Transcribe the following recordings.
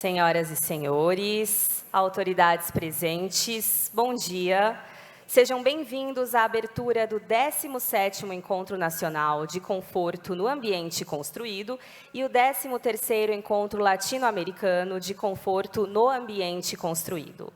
Senhoras e senhores, autoridades presentes, bom dia. Sejam bem-vindos à abertura do 17º Encontro Nacional de Conforto no Ambiente Construído e o 13º Encontro Latino-Americano de Conforto no Ambiente Construído.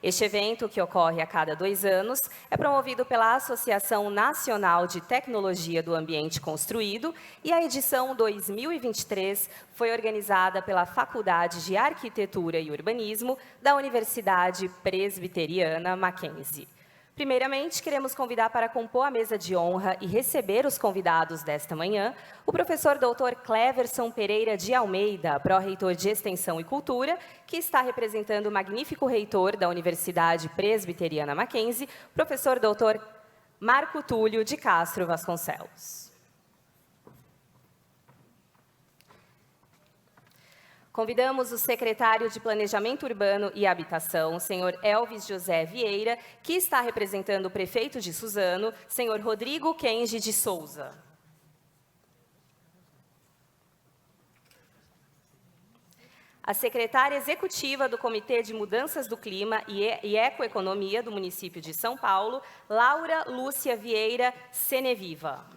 Este evento, que ocorre a cada 2 anos, é promovido pela Associação Nacional de Tecnologia do Ambiente Construído e a edição 2023 foi organizada pela Faculdade de Arquitetura e Urbanismo da Universidade Presbiteriana Mackenzie. Primeiramente, queremos convidar para compor a mesa de honra e receber os convidados desta manhã o professor Dr. Cleverson Pereira de Almeida, pró-reitor de Extensão e Cultura, que está representando o magnífico reitor da Universidade Presbiteriana Mackenzie, professor Dr. Marco Túlio de Castro Vasconcelos. Convidamos o secretário de Planejamento Urbano e Habitação, senhor Elvis José Vieira, que está representando o prefeito de Suzano, senhor Rodrigo Kenji de Souza. A secretária executiva do Comitê de Mudanças do Clima e Ecoeconomia do município de São Paulo, Laura Lúcia Vieira Seneviva.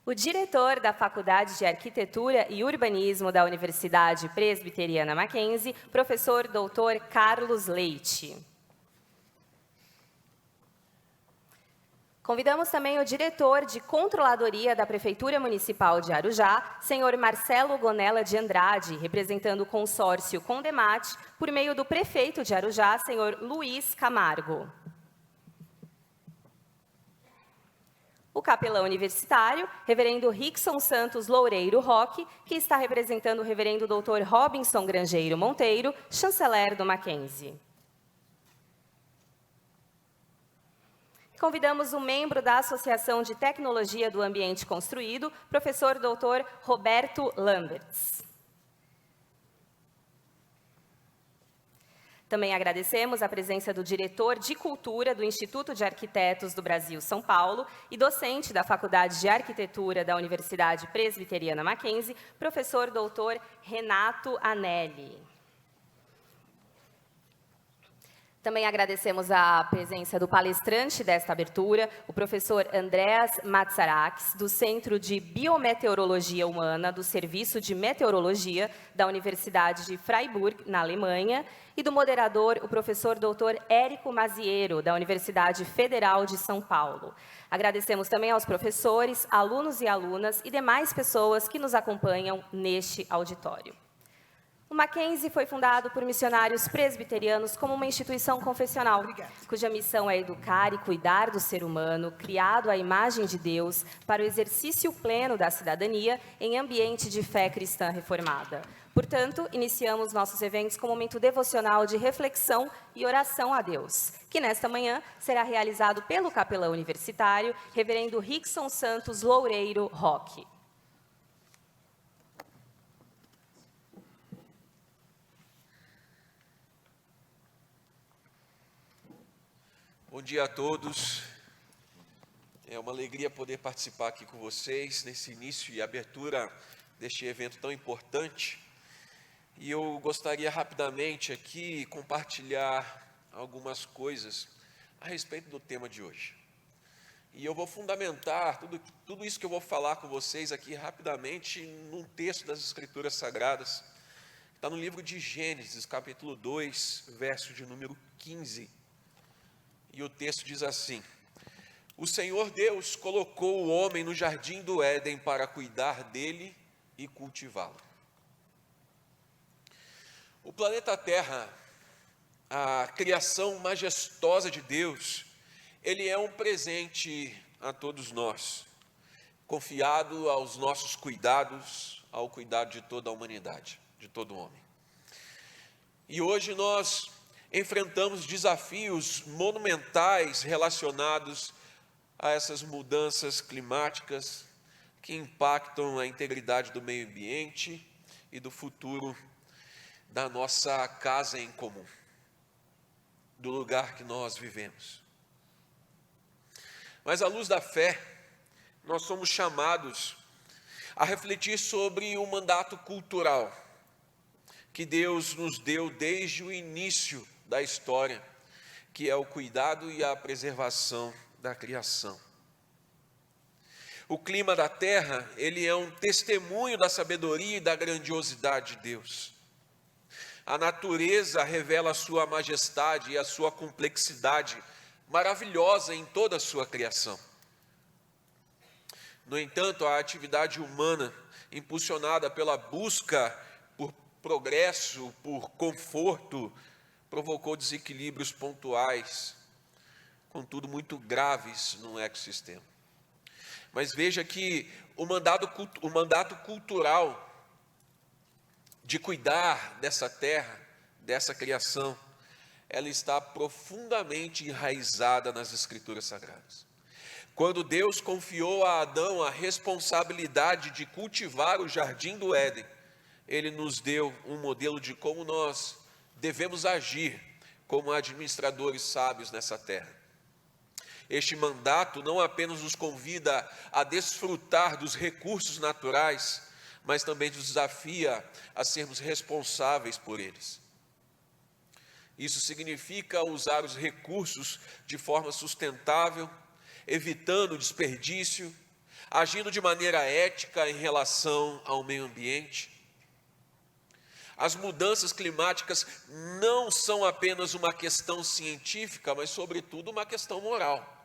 O diretor da Faculdade de Arquitetura e Urbanismo da Universidade Presbiteriana Mackenzie, professor Dr. Carlos Leite. Convidamos também o diretor de Controladoria da Prefeitura Municipal de Arujá, senhor Marcelo Gonella de Andrade, representando o consórcio Condemate, por meio do prefeito de Arujá, senhor Luiz Camargo. O capelão universitário, reverendo Rickson Santos Loureiro Roque, que está representando o reverendo Dr. Robinson Grangeiro Monteiro, chanceler do Mackenzie. Convidamos o membro da Associação de Tecnologia do Ambiente Construído, professor Dr. Roberto Lamberts. Também agradecemos a presença do diretor de Cultura do Instituto de Arquitetos do Brasil, São Paulo, e docente da Faculdade de Arquitetura da Universidade Presbiteriana Mackenzie, professor Dr. Renato Anelli. Também agradecemos a presença do palestrante desta abertura, o professor Andreas Matsarakis, do Centro de Biometeorologia Humana do Serviço de Meteorologia da Universidade de Freiburg, na Alemanha, e do moderador, o professor Dr. Érico Maziero, da Universidade Federal de São Paulo. Agradecemos também aos professores, alunos e alunas e demais pessoas que nos acompanham neste auditório. O Mackenzie foi fundado por missionários presbiterianos como uma instituição confessional, cuja missão é educar e cuidar do ser humano, criado à imagem de Deus, para o exercício pleno da cidadania em ambiente de fé cristã reformada. Portanto, iniciamos nossos eventos com um momento devocional de reflexão e oração a Deus, que nesta manhã será realizado pelo capelão universitário, reverendo Rickson Santos Loureiro Roque. Bom dia a todos. É uma alegria poder participar aqui com vocês nesse início e abertura deste evento tão importante. E eu gostaria rapidamente aqui compartilhar algumas coisas a respeito do tema de hoje. E eu vou fundamentar tudo isso que eu vou falar com vocês aqui rapidamente num texto das Escrituras Sagradas. Está no livro de Gênesis, capítulo 2, verso de número 15. E o texto diz assim: o Senhor Deus colocou o homem no jardim do Éden para cuidar dele e cultivá-lo. O planeta Terra, a criação majestosa de Deus, ele é um presente a todos nós, confiado aos nossos cuidados, ao cuidado de toda a humanidade, de todo homem. E hoje nós enfrentamos desafios monumentais relacionados a essas mudanças climáticas que impactam a integridade do meio ambiente e do futuro da nossa casa em comum, do lugar que nós vivemos. Mas à luz da fé, nós somos chamados a refletir sobre o mandato cultural que Deus nos deu desde o início da história, que é o cuidado e a preservação da criação. O clima da terra, ele é um testemunho da sabedoria e da grandiosidade de Deus. A natureza revela a sua majestade e a sua complexidade maravilhosa em toda a sua criação. No entanto, a atividade humana, impulsionada pela busca por progresso, por conforto, provocou desequilíbrios pontuais, contudo muito graves no ecossistema. Mas veja que o mandato cultural de cuidar dessa terra, dessa criação, ela está profundamente enraizada nas Escrituras Sagradas. Quando Deus confiou a Adão a responsabilidade de cultivar o jardim do Éden, Ele nos deu um modelo de como nós devemos agir como administradores sábios nessa terra. Este mandato não apenas nos convida a desfrutar dos recursos naturais, mas também nos desafia a sermos responsáveis por eles. Isso significa usar os recursos de forma sustentável, evitando o desperdício, agindo de maneira ética em relação ao meio ambiente. As mudanças climáticas não são apenas uma questão científica, mas, sobretudo, uma questão moral.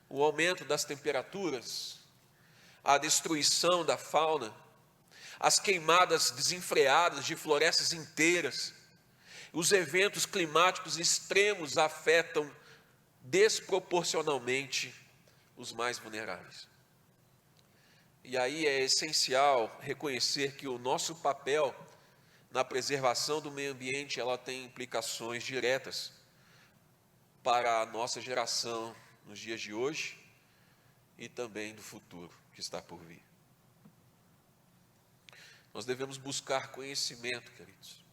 O aumento das temperaturas, a destruição da fauna, as queimadas desenfreadas de florestas inteiras, os eventos climáticos extremos afetam desproporcionalmente os mais vulneráveis. E aí é essencial reconhecer que o nosso papel na preservação do meio ambiente, ela tem implicações diretas para a nossa geração nos dias de hoje e também do futuro que está por vir. Nós devemos buscar conhecimento, queridos,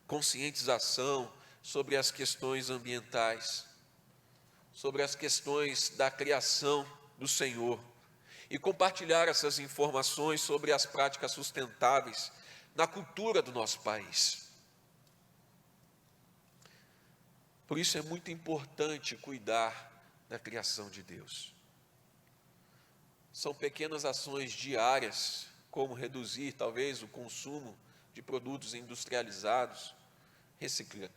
conscientização sobre as questões ambientais, sobre as questões da criação do Senhor e compartilhar essas informações sobre as práticas sustentáveis na cultura do nosso país. Por isso é muito importante cuidar da criação de Deus. São pequenas ações diárias, como reduzir talvez o consumo de produtos industrializados,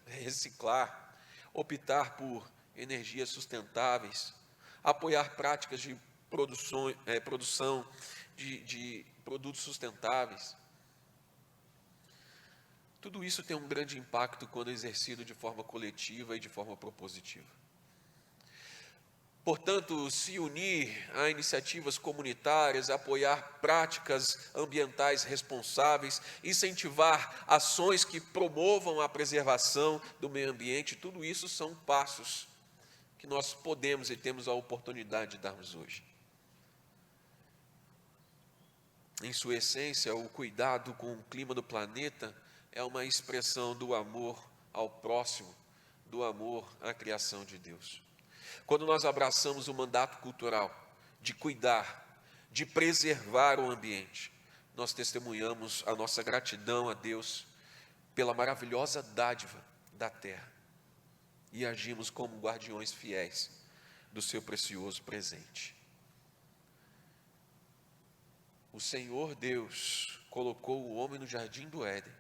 reciclar, optar por energias sustentáveis, apoiar práticas de produção de produtos sustentáveis. Tudo isso tem um grande impacto quando exercido de forma coletiva e de forma propositiva. Portanto, se unir a iniciativas comunitárias, apoiar práticas ambientais responsáveis, incentivar ações que promovam a preservação do meio ambiente, tudo isso são passos que nós podemos e temos a oportunidade de darmos hoje. Em sua essência, o cuidado com o clima do planeta é uma expressão do amor ao próximo, do amor à criação de Deus. Quando nós abraçamos o mandato cultural de cuidar, de preservar o ambiente, nós testemunhamos a nossa gratidão a Deus pela maravilhosa dádiva da terra e agimos como guardiões fiéis do seu precioso presente. O Senhor Deus colocou o homem no jardim do Éden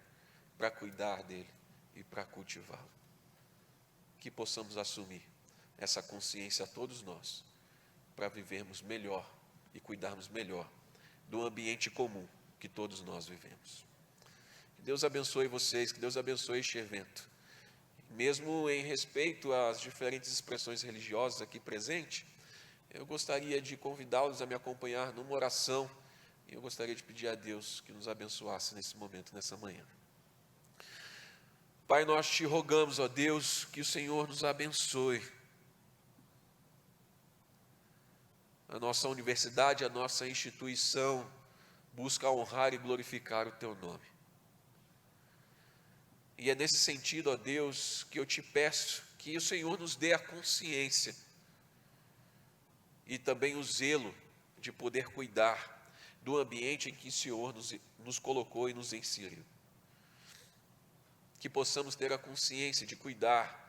para cuidar dele e para cultivá-lo. Que possamos assumir essa consciência a todos nós, para vivermos melhor e cuidarmos melhor do ambiente comum que todos nós vivemos. Que Deus abençoe vocês, que Deus abençoe este evento. Mesmo em respeito às diferentes expressões religiosas aqui presentes, eu gostaria de convidá-los a me acompanhar numa oração, e eu gostaria de pedir a Deus que nos abençoasse nesse momento, nessa manhã. Pai, nós te rogamos, ó Deus, que o Senhor nos abençoe. A nossa universidade, a nossa instituição busca honrar e glorificar o Teu nome. E é nesse sentido, ó Deus, que eu te peço que o Senhor nos dê a consciência e também o zelo de poder cuidar do ambiente em que o Senhor nos colocou e nos inseriu. Que possamos ter a consciência de cuidar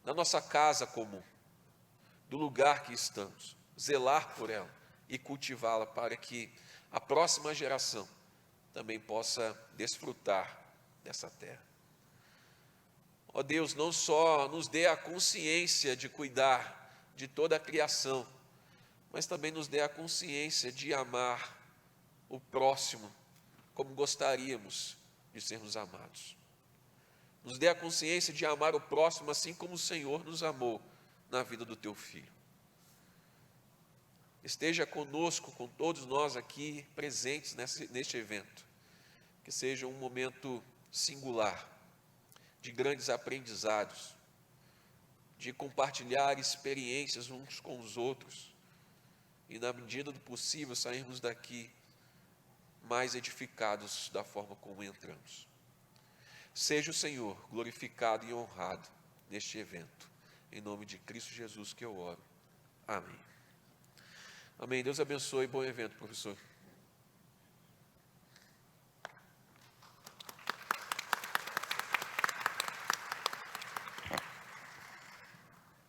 da nossa casa comum, do lugar que estamos, zelar por ela e cultivá-la para que a próxima geração também possa desfrutar dessa terra. Ó Deus, não só nos dê a consciência de cuidar de toda a criação, mas também nos dê a consciência de amar o próximo como gostaríamos de sermos amados. Nos dê a consciência de amar o próximo assim como o Senhor nos amou na vida do teu Filho. Esteja conosco, com todos nós aqui presentes neste evento. Que seja um momento singular, de grandes aprendizados, de compartilhar experiências uns com os outros e, na medida do possível, sairmos daqui mais edificados da forma como entramos. Seja o Senhor glorificado e honrado neste evento. Em nome de Cristo Jesus que eu oro. Amém. Amém. Deus abençoe. Bom evento, professor.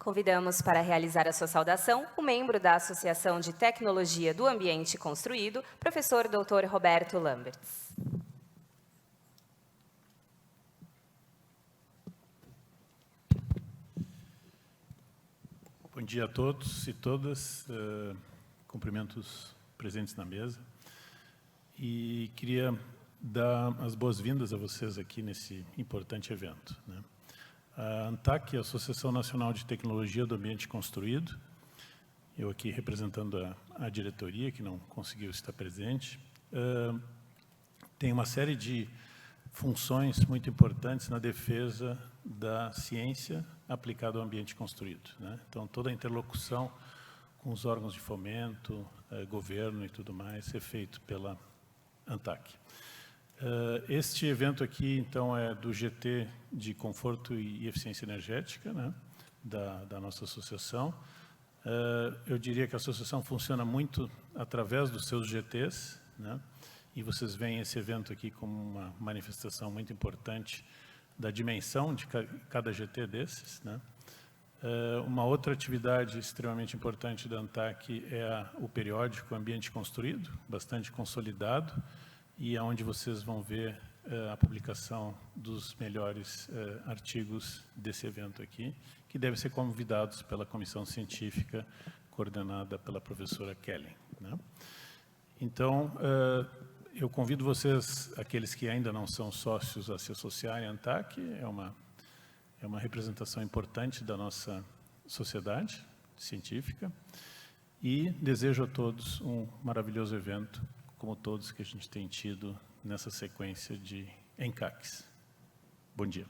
Convidamos para realizar a sua saudação o membro da Associação de Tecnologia do Ambiente Construído, professor Dr. Roberto Lamberts. Bom dia a todos e todas, cumprimentos presentes na mesa, e queria dar as boas-vindas a vocês aqui nesse importante evento, né? A ANTAC, a Associação Nacional de Tecnologia do Ambiente Construído, eu aqui representando a diretoria, que não conseguiu estar presente, tem uma série de funções muito importantes na defesa da ciência aplicada ao ambiente construído, né? Então, toda a interlocução com os órgãos de fomento, governo e tudo mais, é feito pela ANTAC. Este evento aqui, então, é do GT de Conforto e Eficiência Energética, né, da nossa associação. Eu diria que a associação funciona muito através dos seus GTs, né, e vocês veem esse evento aqui como uma manifestação muito importante da dimensão de cada GT desses, né. Uma outra atividade extremamente importante da ANTAC é o periódico Ambiente Construído, bastante consolidado, e é onde vocês vão ver a publicação dos melhores artigos desse evento aqui, que devem ser convidados pela comissão científica coordenada pela professora Kelly, né? Então, eu convido vocês, aqueles que ainda não são sócios, a se associarem à ANTAC. É uma representação importante da nossa sociedade científica, e desejo a todos um maravilhoso evento, como todos que a gente tem tido nessa sequência de ENCACs. Bom dia.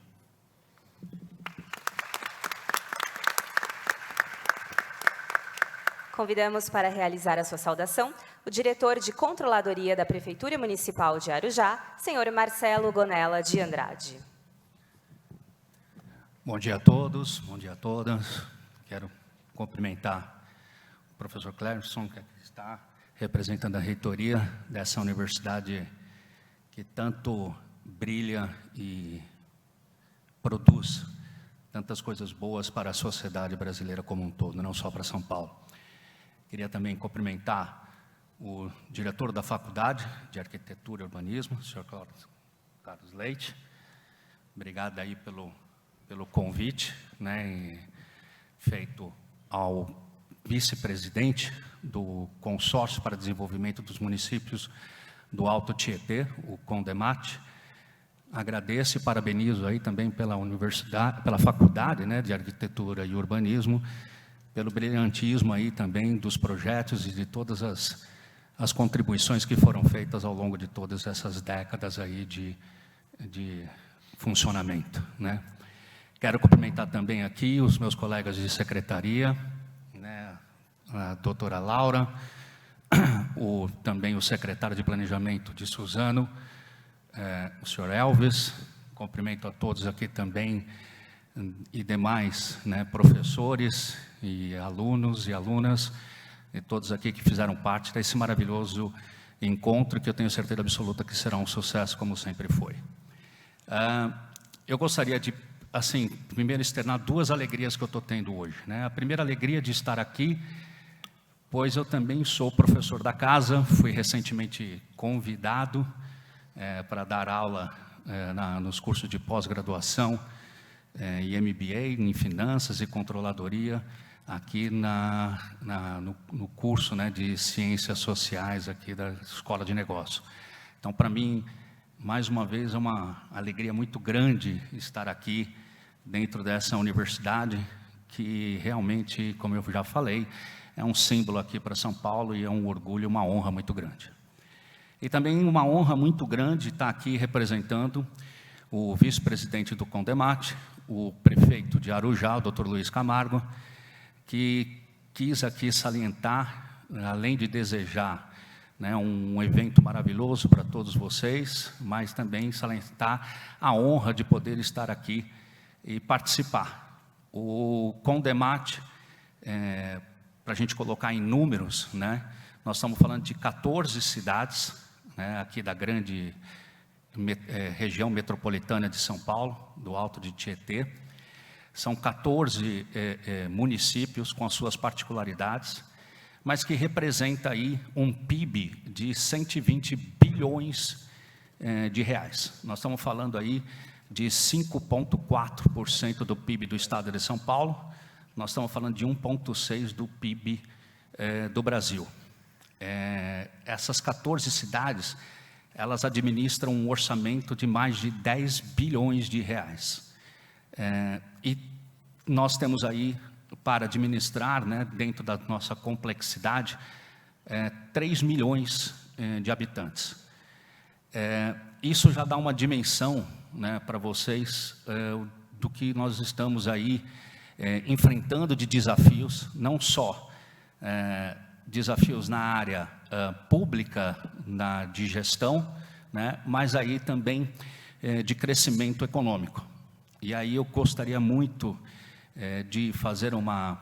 Convidamos para realizar a sua saudação o diretor de Controladoria da Prefeitura Municipal de Arujá, senhor Marcelo Gonella de Andrade. Bom dia a todos, bom dia a todas. Quero cumprimentar o professor Clérison, que aqui está, representando a reitoria dessa universidade que tanto brilha e produz tantas coisas boas para a sociedade brasileira como um todo, não só para São Paulo. Queria também cumprimentar o diretor da Faculdade de Arquitetura e Urbanismo, o senhor Carlos Leite. Obrigado aí pelo convite, né, feito ao vice-presidente do Consórcio para Desenvolvimento dos Municípios do Alto Tietê, o CONDEMAT. Agradeço e parabenizo aí também pela universidade, pela Faculdade, né, de Arquitetura e Urbanismo, pelo brilhantismo aí também dos projetos e de todas as contribuições que foram feitas ao longo de todas essas décadas aí de funcionamento, né. Quero cumprimentar também aqui os meus colegas de secretaria, né, a doutora Laura, também o secretário de Planejamento de Suzano, o senhor Elvis. Cumprimento a todos aqui também e demais, né, professores e alunos e alunas e todos aqui que fizeram parte desse maravilhoso encontro, que eu tenho certeza absoluta que será um sucesso, como sempre foi. Eu gostaria de, assim, primeiro externar duas alegrias que eu estou tendo hoje, né? A primeira alegria de estar aqui, pois eu também sou professor da casa, fui recentemente convidado para dar aula nos cursos de pós-graduação e MBA em Finanças e Controladoria, aqui no curso, né, de Ciências Sociais aqui da Escola de Negócio. Então, para mim, mais uma vez, é uma alegria muito grande estar aqui dentro dessa universidade, que realmente, como eu já falei, é um símbolo aqui para São Paulo e é um orgulho, uma honra muito grande. E também uma honra muito grande estar aqui representando o vice-presidente do CONDEMAT, o prefeito de Arujá, o Dr. Luiz Camargo, que quis aqui salientar, além de desejar, né, um evento maravilhoso para todos vocês, mas também salientar a honra de poder estar aqui e participar. O CONDEMAT, para a gente colocar em números, né, nós estamos falando de 14 cidades, né, aqui da grande região metropolitana de São Paulo, do Alto de Tietê. São 14 municípios com as suas particularidades, mas que representa aí um PIB de 120 bilhões de reais. Nós estamos falando aí de 5,4% do PIB do estado de São Paulo, nós estamos falando de 1,6% do PIB do Brasil. Essas 14 cidades, elas administram um orçamento de mais de 10 bilhões de reais. E nós temos aí, para administrar, né, dentro da nossa complexidade, 3 milhões de habitantes. Isso já dá uma dimensão, né, para vocês do que nós estamos aí enfrentando de desafios, não só desafios na área pública, de gestão, né, mas aí também de crescimento econômico. E aí eu gostaria muito de fazer uma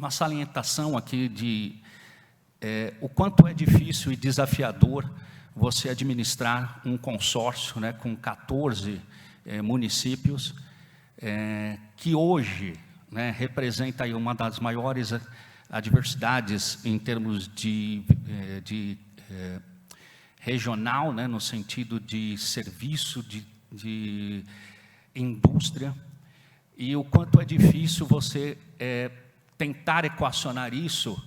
salientação aqui de o quanto é difícil e desafiador você administrar um consórcio, né, com 14 municípios, que hoje, né, representa aí uma das maiores adversidades em termos de regional, né, no sentido de serviço, de indústria, e o quanto é difícil você tentar equacionar isso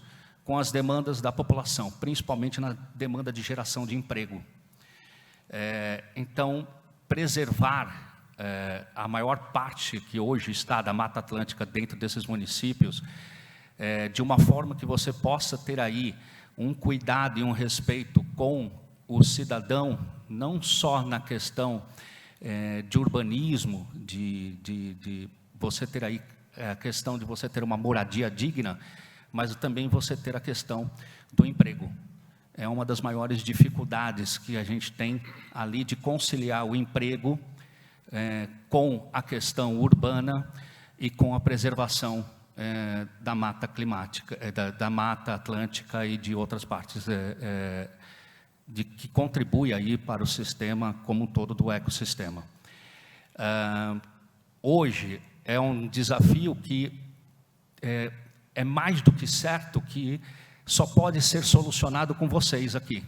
com as demandas da população, principalmente na demanda de geração de emprego. Então, preservar a maior parte que hoje está da Mata Atlântica dentro desses municípios, de uma forma que você possa ter aí um cuidado e um respeito com o cidadão, não só na questão de urbanismo, de você ter aí a questão de você ter uma moradia digna, mas também você ter a questão do emprego. É uma das maiores dificuldades que a gente tem ali de conciliar o emprego com a questão urbana e com a preservação da mata climática, da Mata Atlântica e de outras partes que contribui aí para o sistema como um todo do ecossistema. Hoje é um desafio que é mais do que certo que só pode ser solucionado com vocês aqui.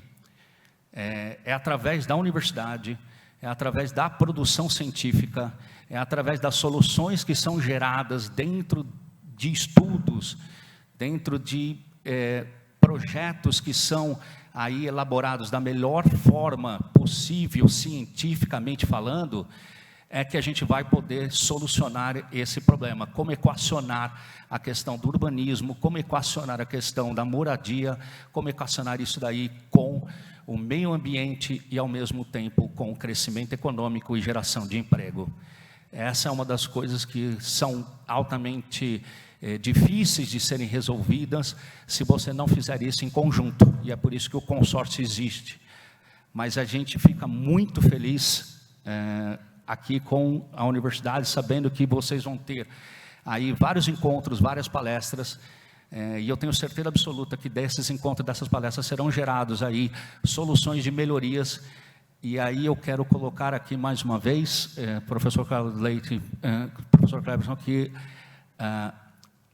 É através da universidade, é através da produção científica, é através das soluções que são geradas dentro de estudos, dentro de projetos que são aí elaborados da melhor forma possível, cientificamente falando, é que a gente vai poder solucionar esse problema. Como equacionar a questão do urbanismo, como equacionar a questão da moradia, como equacionar isso daí com o meio ambiente e, ao mesmo tempo, com o crescimento econômico e geração de emprego. Essa é uma das coisas que são altamente difíceis de serem resolvidas se você não fizer isso em conjunto, e é por isso que o consórcio existe. Mas a gente fica muito feliz aqui com a universidade, sabendo que vocês vão ter aí vários encontros, várias palestras, E eu tenho certeza absoluta que desses encontros, dessas palestras, serão gerados aí soluções de melhorias. E aí eu quero colocar aqui mais uma vez, professor Carlos Leite, professor Cleverson, que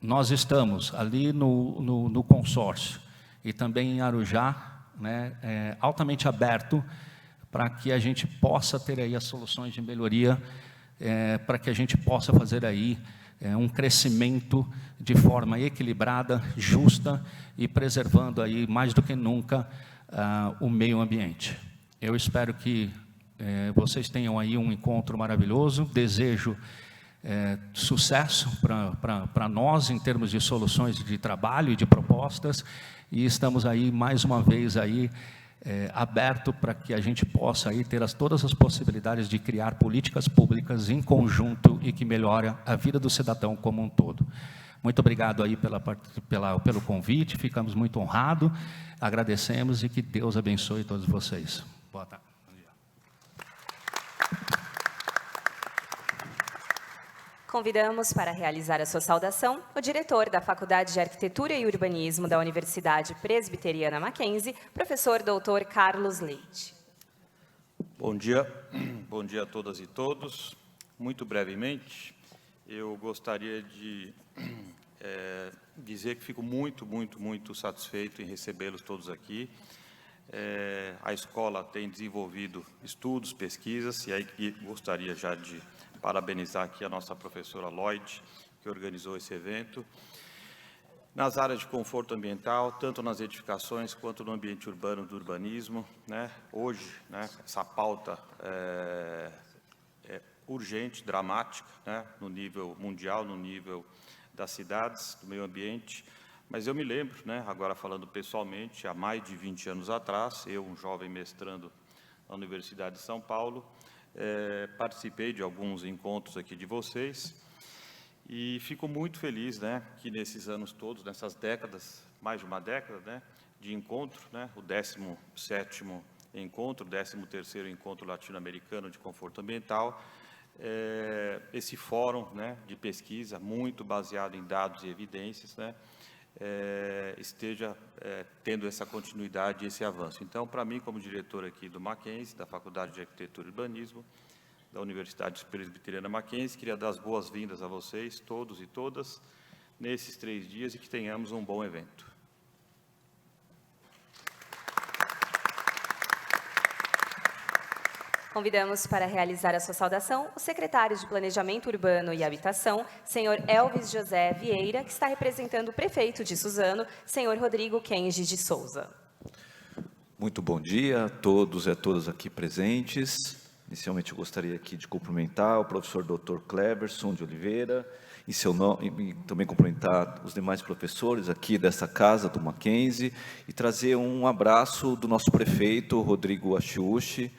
nós estamos ali no consórcio e também em Arujá, né, altamente aberto para que a gente possa ter aí as soluções de melhoria, para que a gente possa fazer aí um crescimento de forma equilibrada, justa e preservando aí mais do que nunca o meio ambiente. Eu espero que vocês tenham aí um encontro maravilhoso, desejo sucesso para nós em termos de soluções de trabalho e de propostas, e estamos aí mais uma vez aí aberto para que a gente possa aí ter todas as possibilidades de criar políticas públicas em conjunto e que melhore a vida do cidadão como um todo. Muito obrigado aí pelo convite, ficamos muito honrados, agradecemos e que Deus abençoe todos vocês. Boa tarde. Convidamos para realizar a sua saudação o diretor da Faculdade de Arquitetura e Urbanismo da Universidade Presbiteriana Mackenzie, professor Dr. Carlos Leite. Bom dia a todas e todos. Muito brevemente, eu gostaria de dizer que fico muito satisfeito em recebê-los todos aqui. A escola tem desenvolvido estudos, pesquisas, e aí gostaria já de parabenizar aqui a nossa professora Lloyd, que organizou esse evento, nas áreas de conforto ambiental, tanto nas edificações quanto no ambiente urbano do urbanismo, né? Hoje, né, essa pauta é urgente, dramática, né, no nível mundial, no nível das cidades, do meio ambiente, mas eu me lembro, né, agora falando pessoalmente, há mais de 20 anos atrás, eu, um jovem mestrando na Universidade de São Paulo, participei de alguns encontros aqui de vocês e fico muito feliz, né, que nesses anos todos, nessas décadas, mais de uma década, né, de encontro, né, o 17º encontro, 13º encontro latino-americano de conforto ambiental, esse fórum, né, de pesquisa muito baseado em dados e evidências, né, esteja tendo essa continuidade e esse avanço. Então, para mim, como diretor aqui do Mackenzie, da Faculdade de Arquitetura e Urbanismo, da Universidade Presbiteriana Mackenzie, queria dar as boas-vindas a vocês, todos e todas, nesses 3 dias e que tenhamos um bom evento. Convidamos para realizar a sua saudação o secretário de Planejamento Urbano e Habitação, senhor Elvis José Vieira, que está representando o prefeito de Suzano, senhor Rodrigo Kenji de Souza. Muito bom dia a todos e a todas aqui presentes. Inicialmente, eu gostaria aqui de cumprimentar o professor Dr. Cleverson de Oliveira, em seu nome, e também cumprimentar os demais professores aqui dessa casa do Mackenzie, e trazer um abraço do nosso prefeito, Rodrigo Achiuchi,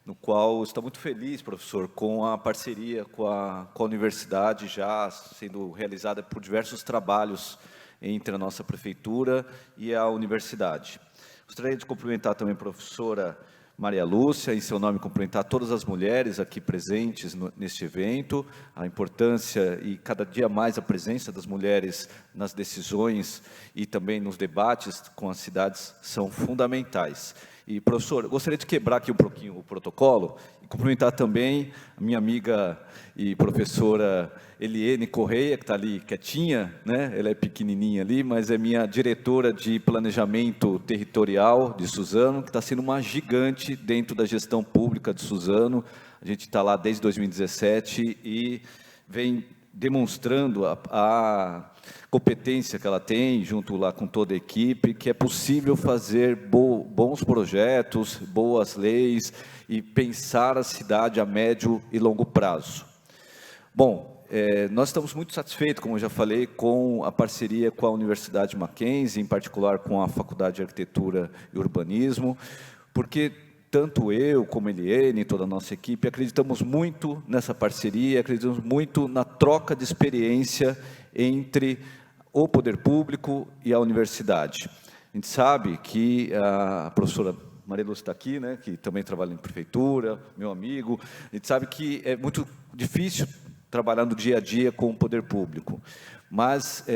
no qual está muito feliz, professor, com a parceria com a universidade já sendo realizada por diversos trabalhos entre a nossa prefeitura e a universidade. Gostaria de cumprimentar também a professora Maria Lúcia, em seu nome cumprimentar todas as mulheres aqui presentes neste evento, a importância e cada dia mais a presença das mulheres nas decisões e também nos debates com as cidades são fundamentais. E, professor, eu gostaria de quebrar aqui um pouquinho o protocolo e cumprimentar também a minha amiga e professora Eliene Correia, que está ali quietinha, né? Ela é pequenininha ali, mas é minha diretora de planejamento territorial de Suzano, que está sendo uma gigante dentro da gestão pública de Suzano. A gente está lá desde 2017 e vem demonstrando a competência que ela tem, junto lá com toda a equipe, que é possível fazer bons projetos, boas leis e pensar a cidade a médio e longo prazo. Bom, nós estamos muito satisfeitos, como eu já falei, com a parceria com a Universidade Mackenzie, em particular com a Faculdade de Arquitetura e Urbanismo, porque tanto eu como a Eliene e toda a nossa equipe acreditamos muito nessa parceria, acreditamos muito na troca de experiência entre o poder público e a universidade. A gente sabe que a professora Maria Lúcia está aqui, né, que também trabalha em prefeitura, meu amigo, a gente sabe que é muito difícil trabalhar no dia a dia com o poder público. Mas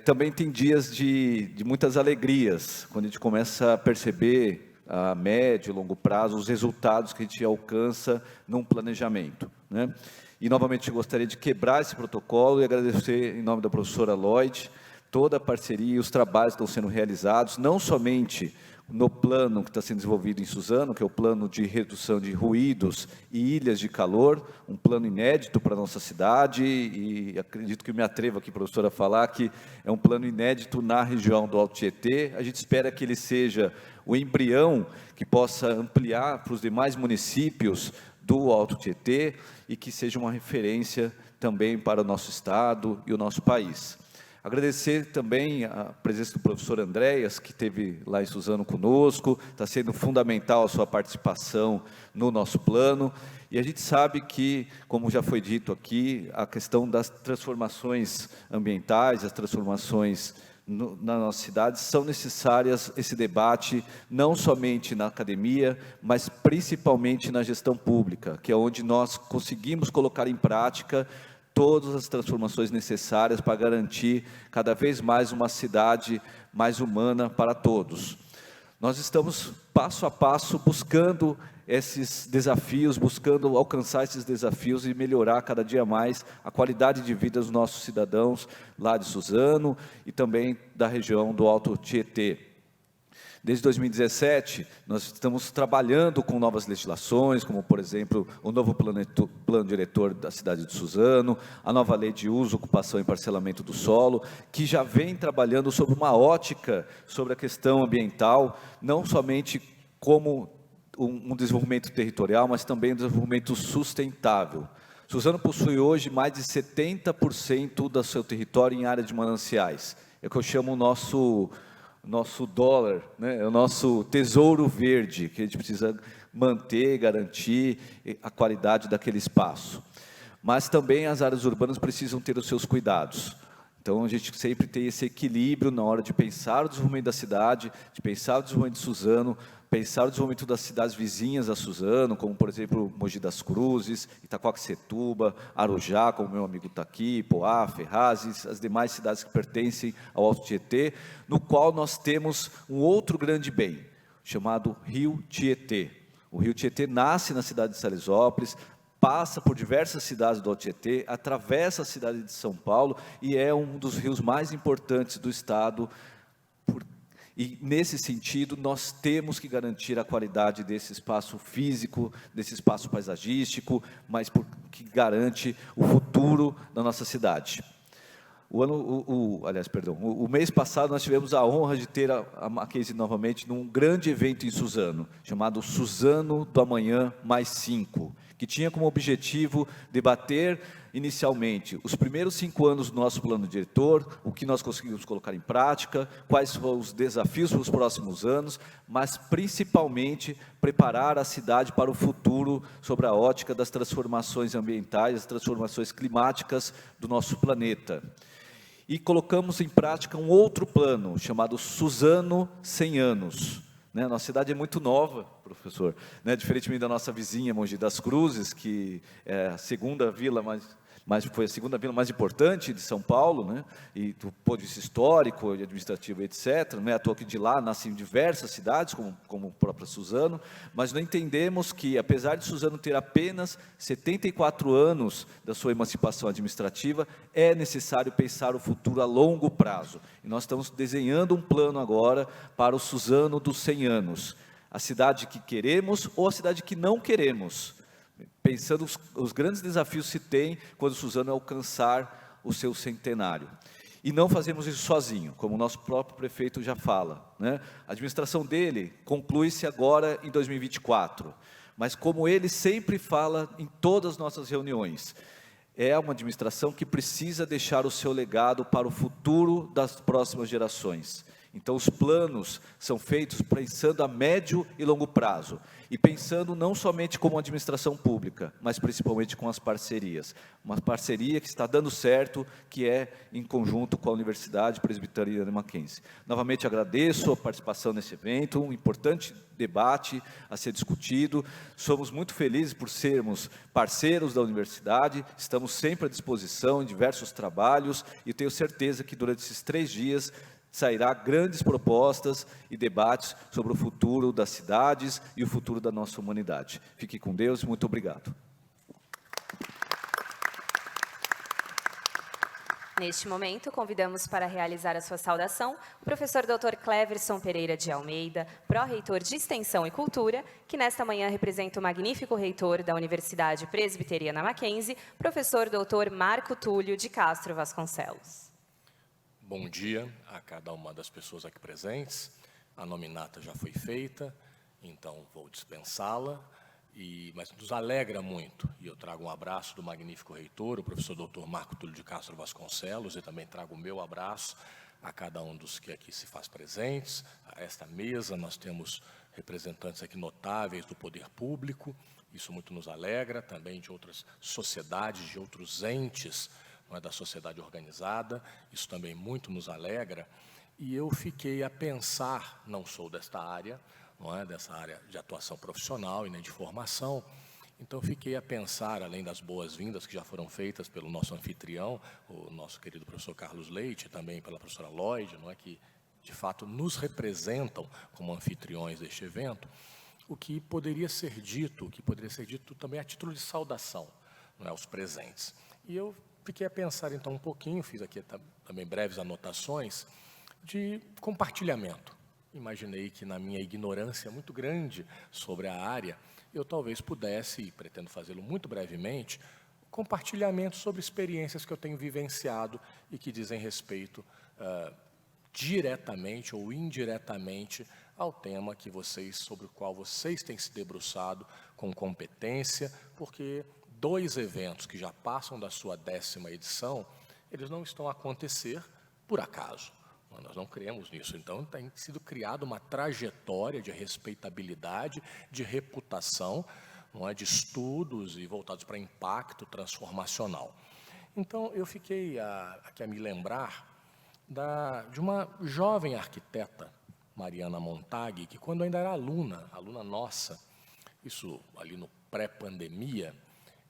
também tem dias de muitas alegrias, quando a gente começa a perceber a médio e longo prazo os resultados que a gente alcança num planejamento, né? E, novamente, gostaria de quebrar esse protocolo e agradecer, em nome da professora Lloyd, toda a parceria e os trabalhos que estão sendo realizados, não somente no plano que está sendo desenvolvido em Suzano, que é o plano de redução de ruídos e ilhas de calor, um plano inédito para a nossa cidade, e acredito que me atrevo aqui, professora, a falar que é um plano inédito na região do Alto Tietê. A gente espera que ele seja o embrião que possa ampliar para os demais municípios do Alto Tietê e que seja uma referência também para o nosso estado e o nosso país. Agradecer também a presença do professor Andréas, que esteve lá em Suzano conosco, está sendo fundamental a sua participação no nosso plano, e a gente sabe que, como já foi dito aqui, a questão das transformações ambientais, as transformações na nossa cidade, são necessárias esse debate, não somente na academia, mas principalmente na gestão pública, que é onde nós conseguimos colocar em prática todas as transformações necessárias para garantir cada vez mais uma cidade mais humana para todos. Nós estamos passo a passo buscando esses desafios, buscando alcançar esses desafios e melhorar cada dia mais a qualidade de vida dos nossos cidadãos lá de Suzano e também da região do Alto Tietê. Desde 2017, nós estamos trabalhando com novas legislações, como, por exemplo, o novo plano diretor da cidade de Suzano, a nova lei de uso, ocupação e parcelamento do solo, que já vem trabalhando sobre uma ótica sobre a questão ambiental, não somente como um desenvolvimento territorial, mas também um desenvolvimento sustentável. Suzano possui hoje mais de 70% do seu território em área de mananciais. É o que eu chamo o nosso dólar, né? É o nosso tesouro verde, que a gente precisa manter, garantir a qualidade daquele espaço. Mas também as áreas urbanas precisam ter os seus cuidados. Então, a gente sempre tem esse equilíbrio na hora de pensar o desenvolvimento da cidade, de pensar o desenvolvimento de Suzano, pensar o desenvolvimento das cidades vizinhas a Suzano, como, por exemplo, Mogi das Cruzes, Itaquaquecetuba, Arujá, como meu amigo está aqui, Poá, Ferrazes, as demais cidades que pertencem ao Alto Tietê, no qual nós temos um outro grande bem, chamado Rio Tietê. O Rio Tietê nasce na cidade de Salesópolis, passa por diversas cidades do Alto Tietê, atravessa a cidade de São Paulo e é um dos rios mais importantes do estado. E, nesse sentido, nós temos que garantir a qualidade desse espaço físico, desse espaço paisagístico, mas que garante o futuro da nossa cidade. O mês passado nós tivemos a honra de ter a Mackenzie novamente num grande evento em Suzano, chamado Suzano do Amanhã mais 5, que tinha como objetivo debater inicialmente os primeiros 5 anos do nosso plano diretor, o que nós conseguimos colocar em prática, quais foram os desafios para os próximos anos, mas principalmente preparar a cidade para o futuro sobre a ótica das transformações ambientais, as transformações climáticas do nosso planeta. E colocamos em prática um outro plano, chamado Suzano 100 anos. Nossa cidade é muito nova, professor, diferentemente da nossa vizinha, Mogi das Cruzes, que é a segunda vila foi a segunda vila mais importante de São Paulo, e do ponto de vista histórico, administrativo, etc. Não é à toa que de lá nascem diversas cidades, como a própria Suzano, mas nós entendemos que, apesar de Suzano ter apenas 74 anos da sua emancipação administrativa, é necessário pensar o futuro a longo prazo. E nós estamos desenhando um plano agora para o Suzano dos 100 anos, a cidade que queremos ou a cidade que não queremos, pensando os grandes desafios que se tem quando Suzano alcançar o seu centenário. E não fazemos isso sozinho, como o nosso próprio prefeito já fala, A administração dele conclui-se agora em 2024, mas como ele sempre fala em todas as nossas reuniões, é uma administração que precisa deixar o seu legado para o futuro das próximas gerações. Então, os planos são feitos pensando a médio e longo prazo, e pensando não somente como administração pública, mas principalmente com as parcerias. Uma parceria que está dando certo, que é em conjunto com a Universidade Presbiteriana Mackenzie. Novamente agradeço a participação nesse evento, um importante debate a ser discutido. Somos muito felizes por sermos parceiros da universidade, estamos sempre à disposição em diversos trabalhos, e tenho certeza que durante esses 3 dias sairá grandes propostas e debates sobre o futuro das cidades e o futuro da nossa humanidade. Fique com Deus, muito obrigado. Neste momento, convidamos para realizar a sua saudação o professor Dr. Cleverson Pereira de Almeida, pró-reitor de Extensão e Cultura, que nesta manhã representa o magnífico reitor da Universidade Presbiteriana Mackenzie, professor Dr. Marco Túlio de Castro Vasconcelos. Bom dia a cada uma das pessoas aqui presentes. A nominata já foi feita, então vou dispensá-la, mas nos alegra muito, e eu trago um abraço do magnífico reitor, o professor Dr. Marco Túlio de Castro Vasconcelos, e também trago o meu abraço a cada um dos que aqui se faz presentes. A esta mesa nós temos representantes aqui notáveis do poder público, isso muito nos alegra, também de outras sociedades, de outros entes, não é, da sociedade organizada, isso também muito nos alegra, e eu fiquei a pensar, não sou desta área, não é, dessa área de atuação profissional e nem de formação, então fiquei a pensar, além das boas-vindas que já foram feitas pelo nosso anfitrião, o nosso querido professor Carlos Leite, e também pela professora Lloyd, não é, que de fato nos representam como anfitriões deste evento, o que poderia ser dito também a título de saudação, não é, aos presentes. E eu fiquei a pensar, então, um pouquinho, fiz aqui também breves anotações, de compartilhamento. Imaginei que, na minha ignorância muito grande sobre a área, eu talvez pudesse, e pretendo fazê-lo muito brevemente, compartilhamento sobre experiências que eu tenho vivenciado e que dizem respeito diretamente ou indiretamente ao tema sobre o qual vocês têm se debruçado com competência, porque 2 eventos que já passam da sua 10ª edição, eles não estão a acontecer por acaso. Nós não cremos nisso. Então, tem sido criada uma trajetória de respeitabilidade, de reputação, não é, de estudos e voltados para impacto transformacional. Então, eu fiquei aqui a me lembrar de uma jovem arquiteta, Mariana Montag, que quando ainda era aluna nossa, isso ali no pré-pandemia,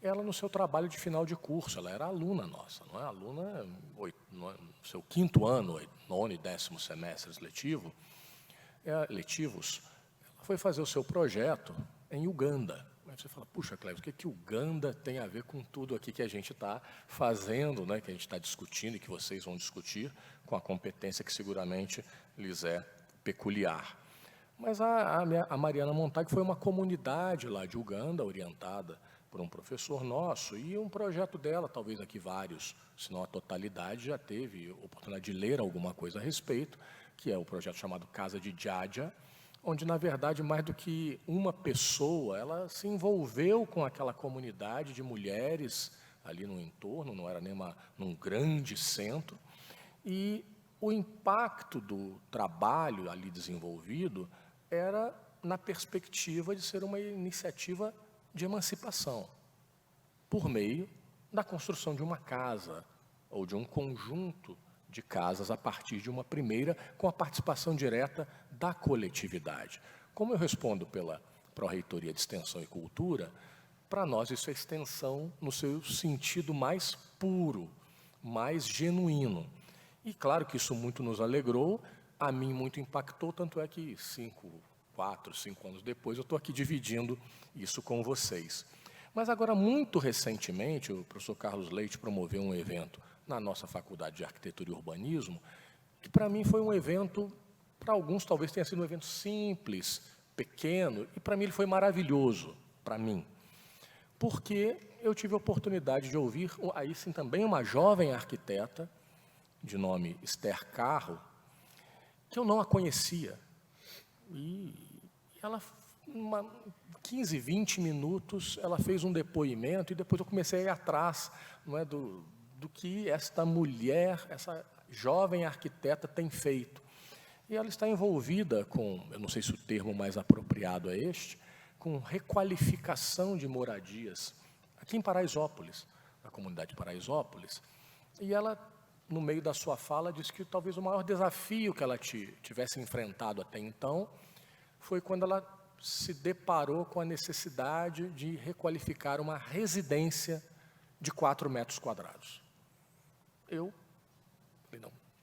ela no seu trabalho de final de curso, ela era aluna nossa, não é? Aluna no seu 5º ano, 9º e 10º semestres letivos, ela foi fazer o seu projeto em Uganda. Aí você fala, puxa, Cleves, o que Uganda tem a ver com tudo aqui que a gente está fazendo, né, que a gente está discutindo e que vocês vão discutir com a competência que seguramente lhes é peculiar. Mas a Mariana Montag foi uma comunidade lá de Uganda, orientada por um professor nosso, e um projeto dela, talvez aqui vários, se não a totalidade, já teve oportunidade de ler alguma coisa a respeito, que é o projeto chamado Casa de Djadja, onde, na verdade, mais do que uma pessoa, ela se envolveu com aquela comunidade de mulheres ali no entorno, não era nem num grande centro, e o impacto do trabalho ali desenvolvido era na perspectiva de ser uma iniciativa de emancipação, por meio da construção de uma casa, ou de um conjunto de casas a partir de uma primeira, com a participação direta da coletividade. Como eu respondo pela Pró-Reitoria de Extensão e Cultura, para nós isso é extensão no seu sentido mais puro, mais genuíno. E claro que isso muito nos alegrou, a mim muito impactou, tanto é que 4, 5 anos depois eu estou aqui dividindo isso com vocês. Mas agora, muito recentemente, o professor Carlos Leite promoveu um evento na nossa Faculdade de Arquitetura e Urbanismo, que para mim foi um evento, para alguns talvez tenha sido um evento simples, pequeno, e para mim ele foi maravilhoso, para mim, porque eu tive a oportunidade de ouvir, aí sim também uma jovem arquiteta, de nome Esther Carro, que eu não a conhecia, e ela, 15, 20 minutos, ela fez um depoimento, e depois eu comecei a ir atrás, não é, do que esta mulher, essa jovem arquiteta tem feito. E ela está envolvida com, eu não sei se o termo mais apropriado é este, com requalificação de moradias, aqui em Paraisópolis, na comunidade de Paraisópolis. E ela, no meio da sua fala, disse que talvez o maior desafio que ela tivesse enfrentado até então foi quando ela se deparou com a necessidade de requalificar uma residência de 4 metros quadrados. Eu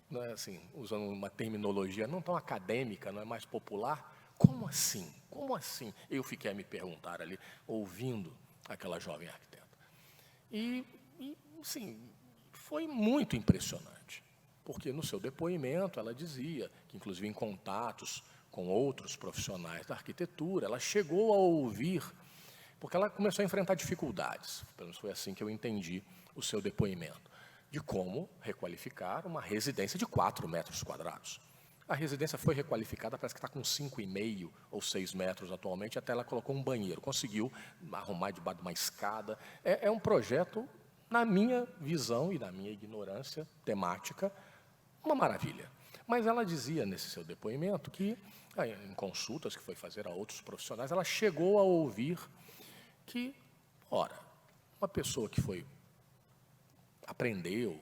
não é assim, usando uma terminologia não tão acadêmica, não é mais popular, como assim? Como assim? Eu fiquei a me perguntar ali, ouvindo aquela jovem arquiteta. E sim, foi muito impressionante, porque no seu depoimento ela dizia que, inclusive em contatos com outros profissionais da arquitetura, ela chegou a ouvir, porque ela começou a enfrentar dificuldades, pelo menos foi assim que eu entendi o seu depoimento, de como requalificar uma residência de 4 metros quadrados. A residência foi requalificada, parece que está com 5,5 ou 6 metros atualmente, até ela colocou um banheiro, conseguiu arrumar debaixo de uma escada. É um projeto, na minha visão e na minha ignorância temática, uma maravilha. Mas ela dizia nesse seu depoimento que, em consultas que foi fazer a outros profissionais, ela chegou a ouvir que, ora, uma pessoa que aprendeu,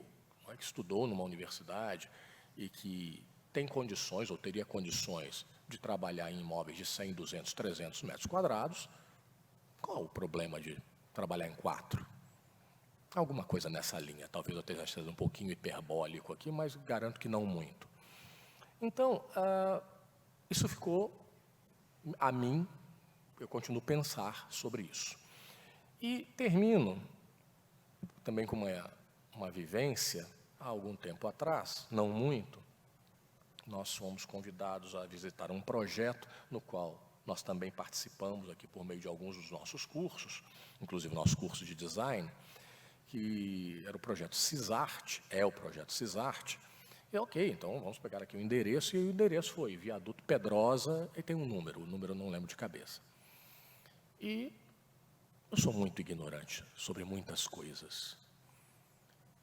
que estudou numa universidade e que tem condições, ou teria condições, de trabalhar em imóveis de 100, 200, 300 metros quadrados, qual o problema de trabalhar em 4? Alguma coisa nessa linha. Talvez eu esteja sendo um pouquinho hiperbólico aqui, mas garanto que não muito. Então, isso ficou, a mim, eu continuo a pensar sobre isso. E termino também com uma vivência, há algum tempo atrás, não muito, nós fomos convidados a visitar um projeto no qual nós também participamos aqui por meio de alguns dos nossos cursos, inclusive nosso curso de design, que era o projeto CISART, é o projeto CISART. E ok, então vamos pegar aqui o endereço, e o endereço foi Viaduto Pedrosa, e tem um número, o número eu não lembro de cabeça. E eu sou muito ignorante sobre muitas coisas.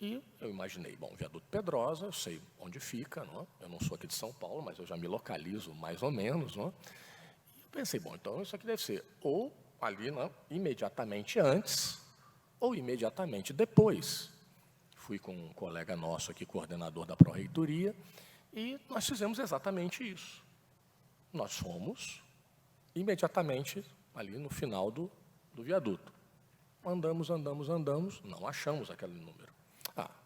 E eu imaginei, bom, Viaduto Pedrosa, eu sei onde fica, não é? Eu não sou aqui de São Paulo, mas eu já me localizo mais ou menos, não é? E eu pensei, bom, então isso aqui deve ser ou ali, não é? Imediatamente antes, ou imediatamente depois. Fui com um colega nosso aqui, coordenador da Pró-Reitoria, e nós fizemos exatamente isso. Nós fomos imediatamente ali no final do viaduto. Andamos, não achamos aquele número.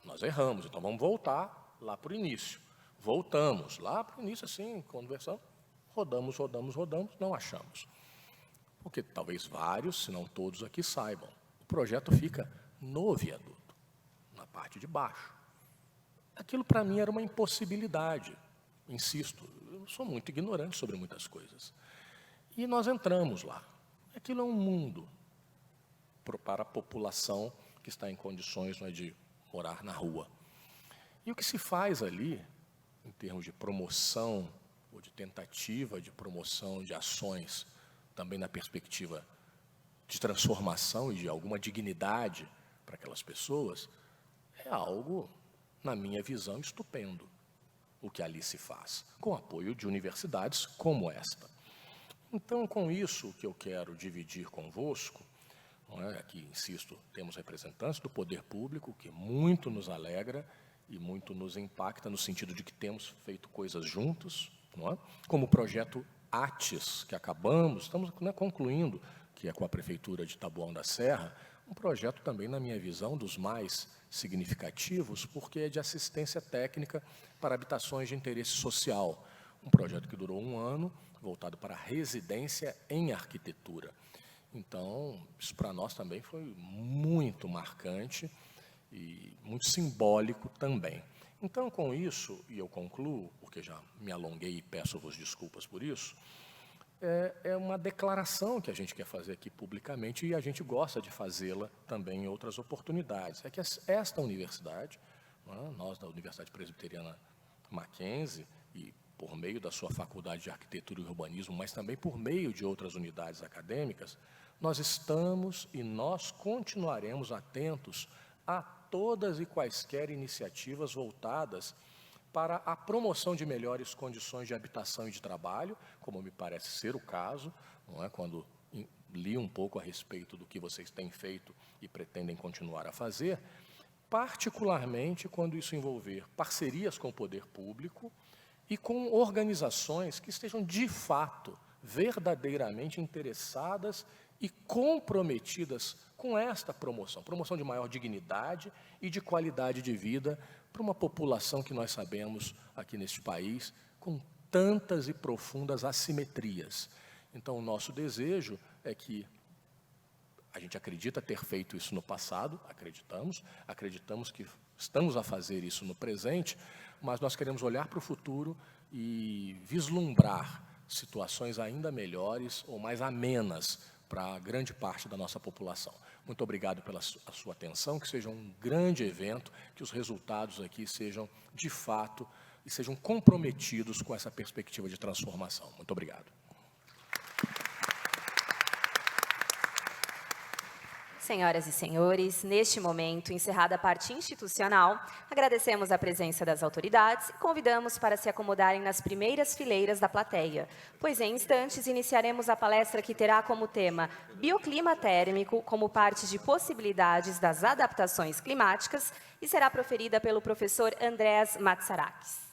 Nós erramos, então vamos voltar lá para o início. Voltamos lá para o início, assim, conversando, rodamos, não achamos. Porque talvez vários, se não todos aqui saibam, o projeto fica no viaduto, na parte de baixo. Aquilo para mim era uma impossibilidade, insisto, eu sou muito ignorante sobre muitas coisas. E nós entramos lá. Aquilo é um mundo para a população que está em condições, não é, de morar na rua. E o que se faz ali, em termos de promoção, ou de tentativa de promoção de ações, também na perspectiva de transformação e de alguma dignidade para aquelas pessoas, é algo, na minha visão, estupendo, o que ali se faz, com apoio de universidades como esta. Então, com isso que eu quero dividir convosco, não é? Aqui, insisto, temos representantes do poder público, que muito nos alegra e muito nos impacta, no sentido de que temos feito coisas juntos, não é? Como o projeto ATES, que estamos, né, concluindo, que é com a Prefeitura de Taboão da Serra, um projeto também, na minha visão, dos mais significativos, porque é de assistência técnica para habitações de interesse social. Um projeto que durou 1 ano, voltado para a residência em arquitetura. Então, isso para nós também foi muito marcante e muito simbólico também. Então, com isso, e eu concluo, porque já me alonguei e peço-vos desculpas por isso, é uma declaração que a gente quer fazer aqui publicamente e a gente gosta de fazê-la também em outras oportunidades. É que esta universidade, nós da Universidade Presbiteriana Mackenzie, e por meio da sua Faculdade de Arquitetura e Urbanismo, mas também por meio de outras unidades acadêmicas, nós estamos e nós continuaremos atentos a todas e quaisquer iniciativas voltadas para a promoção de melhores condições de habitação e de trabalho, como me parece ser o caso, não é? Quando li um pouco a respeito do que vocês têm feito e pretendem continuar a fazer, particularmente quando isso envolver parcerias com o poder público e com organizações que estejam, de fato, verdadeiramente interessadas e comprometidas com esta promoção de maior dignidade e de qualidade de vida para uma população que nós sabemos aqui neste país com tantas e profundas assimetrias. Então, o nosso desejo é que a gente acredita ter feito isso no passado, acreditamos que estamos a fazer isso no presente, mas nós queremos olhar para o futuro e vislumbrar situações ainda melhores ou mais amenas para grande parte da nossa população. Muito obrigado pela sua atenção, que seja um grande evento, que os resultados aqui sejam, de fato, e sejam comprometidos com essa perspectiva de transformação. Muito obrigado. Senhoras e senhores, neste momento, encerrada a parte institucional, agradecemos a presença das autoridades e convidamos para se acomodarem nas primeiras fileiras da plateia, pois em instantes iniciaremos a palestra que terá como tema Bioclima Térmico como parte de possibilidades das adaptações climáticas e será proferida pelo professor Andrés Matsarakis.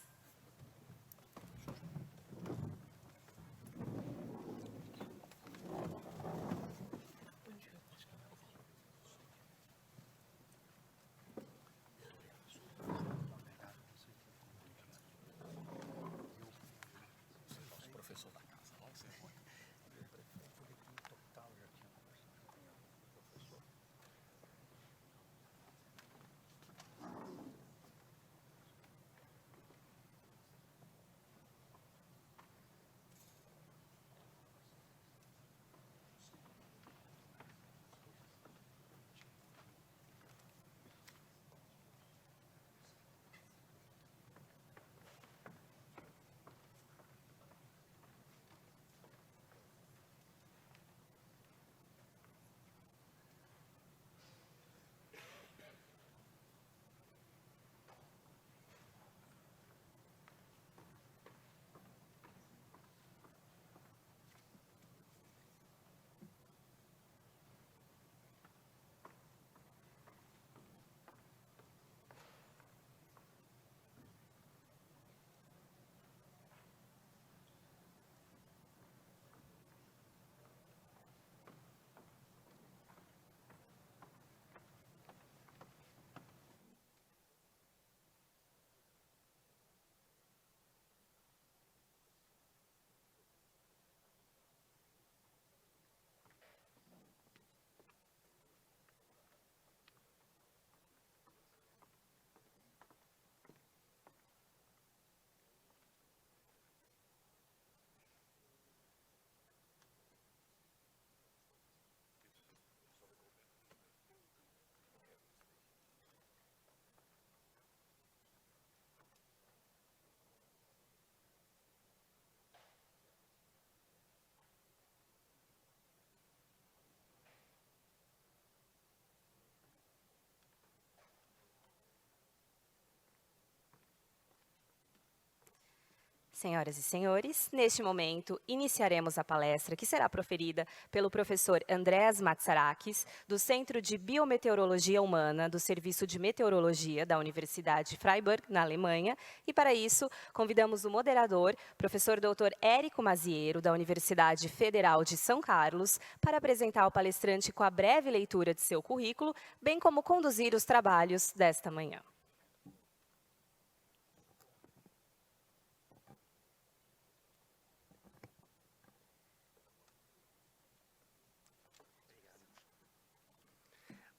Senhoras e senhores, neste momento, iniciaremos a palestra que será proferida pelo professor Andrés Matsarakis, do Centro de Biometeorologia Humana do Serviço de Meteorologia da Universidade Freiburg, na Alemanha, e para isso, convidamos o moderador, professor Dr. Érico Maziero, da Universidade Federal de São Carlos, para apresentar o palestrante com a breve leitura de seu currículo, bem como conduzir os trabalhos desta manhã.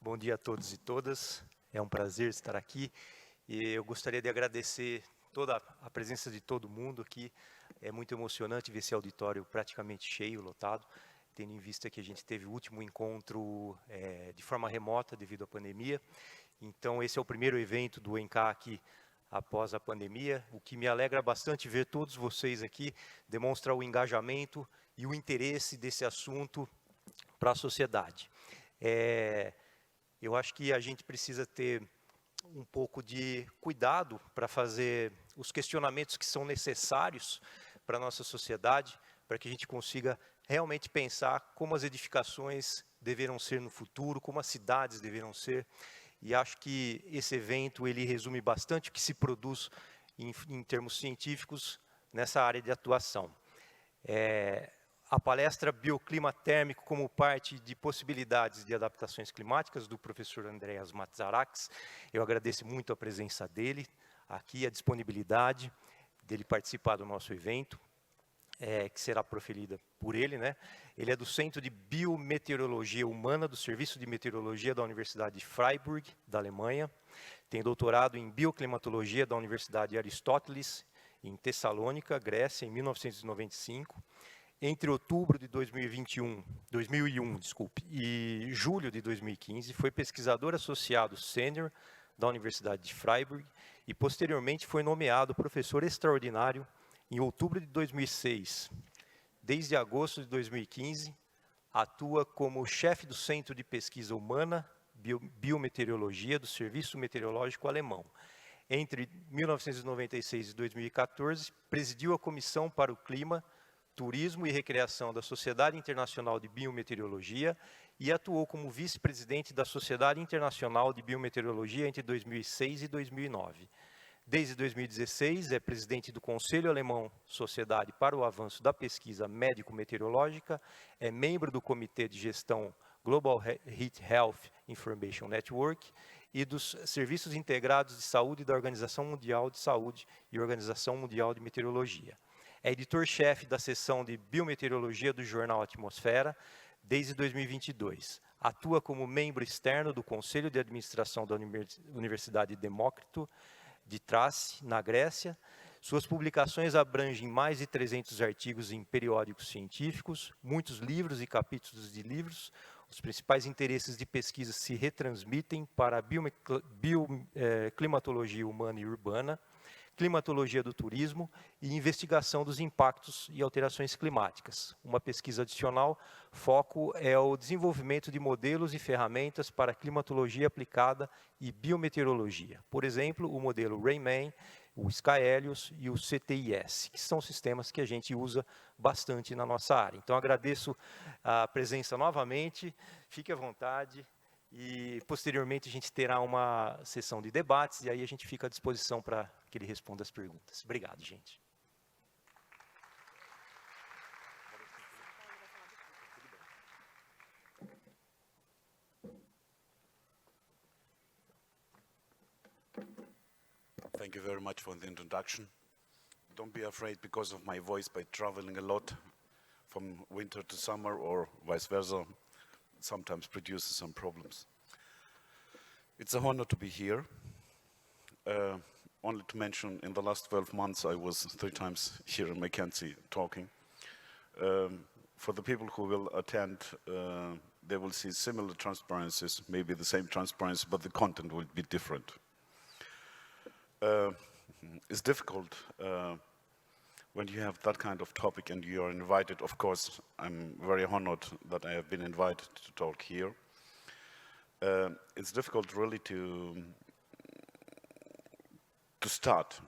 Bom dia a todos e todas, é um prazer estar aqui e eu gostaria de agradecer toda a presença de todo mundo aqui. É muito emocionante ver esse auditório praticamente cheio, lotado, tendo em vista que a gente teve o último encontro de forma remota devido à pandemia. Então esse é o primeiro evento do ENCAC após a pandemia, o que me alegra bastante ver todos vocês aqui, demonstra o engajamento e o interesse desse assunto para a sociedade. Eu acho que a gente precisa ter um pouco de cuidado para fazer os questionamentos que são necessários para a nossa sociedade, para que a gente consiga realmente pensar como as edificações deverão ser no futuro, como as cidades deverão ser. E acho que esse evento ele resume bastante o que se produz em termos científicos nessa área de atuação. A palestra Bioclima Térmico como parte de possibilidades de adaptações climáticas, do professor Andreas Matsarax. Eu agradeço muito a presença dele aqui, a disponibilidade dele participar do nosso evento, que será proferida por ele, né? Ele é do Centro de Biometeorologia Humana do Serviço de Meteorologia da Universidade de Freiburg, da Alemanha. Tem doutorado em Bioclimatologia da Universidade Aristóteles, em Tessalônica, Grécia, em 1995. Entre outubro de 2001 e julho de 2015, foi pesquisador associado sênior da Universidade de Freiburg e, posteriormente, foi nomeado professor extraordinário em outubro de 2006. Desde agosto de 2015, atua como chefe do Centro de Pesquisa Humana, Biometeorologia, do Serviço Meteorológico Alemão. Entre 1996 e 2014, presidiu a Comissão para o Clima, Turismo e Recreação da Sociedade Internacional de Biometeorologia e atuou como vice-presidente da Sociedade Internacional de Biometeorologia entre 2006 e 2009. Desde 2016, é presidente do Conselho Alemão Sociedade para o Avanço da Pesquisa Médico-Meteorológica, é membro do Comitê de Gestão Global Heat Health Information Network e dos Serviços Integrados de Saúde da Organização Mundial de Saúde e Organização Mundial de Meteorologia. É editor-chefe da seção de Biometeorologia do jornal Atmosfera desde 2022. Atua como membro externo do Conselho de Administração da Universidade Demócrito de Thrace, na Grécia. Suas publicações abrangem mais de 300 artigos em periódicos científicos, muitos livros e capítulos de livros. Os principais interesses de pesquisa se retransmitem para a bioclimatologia humana e urbana, climatologia do turismo e investigação dos impactos e alterações climáticas. Uma pesquisa adicional, foco é o desenvolvimento de modelos e ferramentas para climatologia aplicada e biometeorologia. Por exemplo, o modelo Rayman, o Sky-Helios e o CTIS, que são sistemas que a gente usa bastante na nossa área. Então, agradeço a presença novamente, fique à vontade. E, posteriormente, a gente terá uma sessão de debates, e aí a gente fica à disposição para que ele responda as perguntas. Obrigado, gente. Thank you very much for the introduction. Don't be afraid because of my voice by traveling a lot from winter to summer or vice versa. Sometimes produces some problems. It's an honor to be here. Only to mention, in the last 12 months, I was 3 times here in Mackenzie talking. For the people who will attend, they will see similar transparencies, maybe the same transparency, but the content will be different. It's difficult when you have that kind of topic and you are invited. Of course, I'm very honored that I have been invited to talk here. It's difficult really to start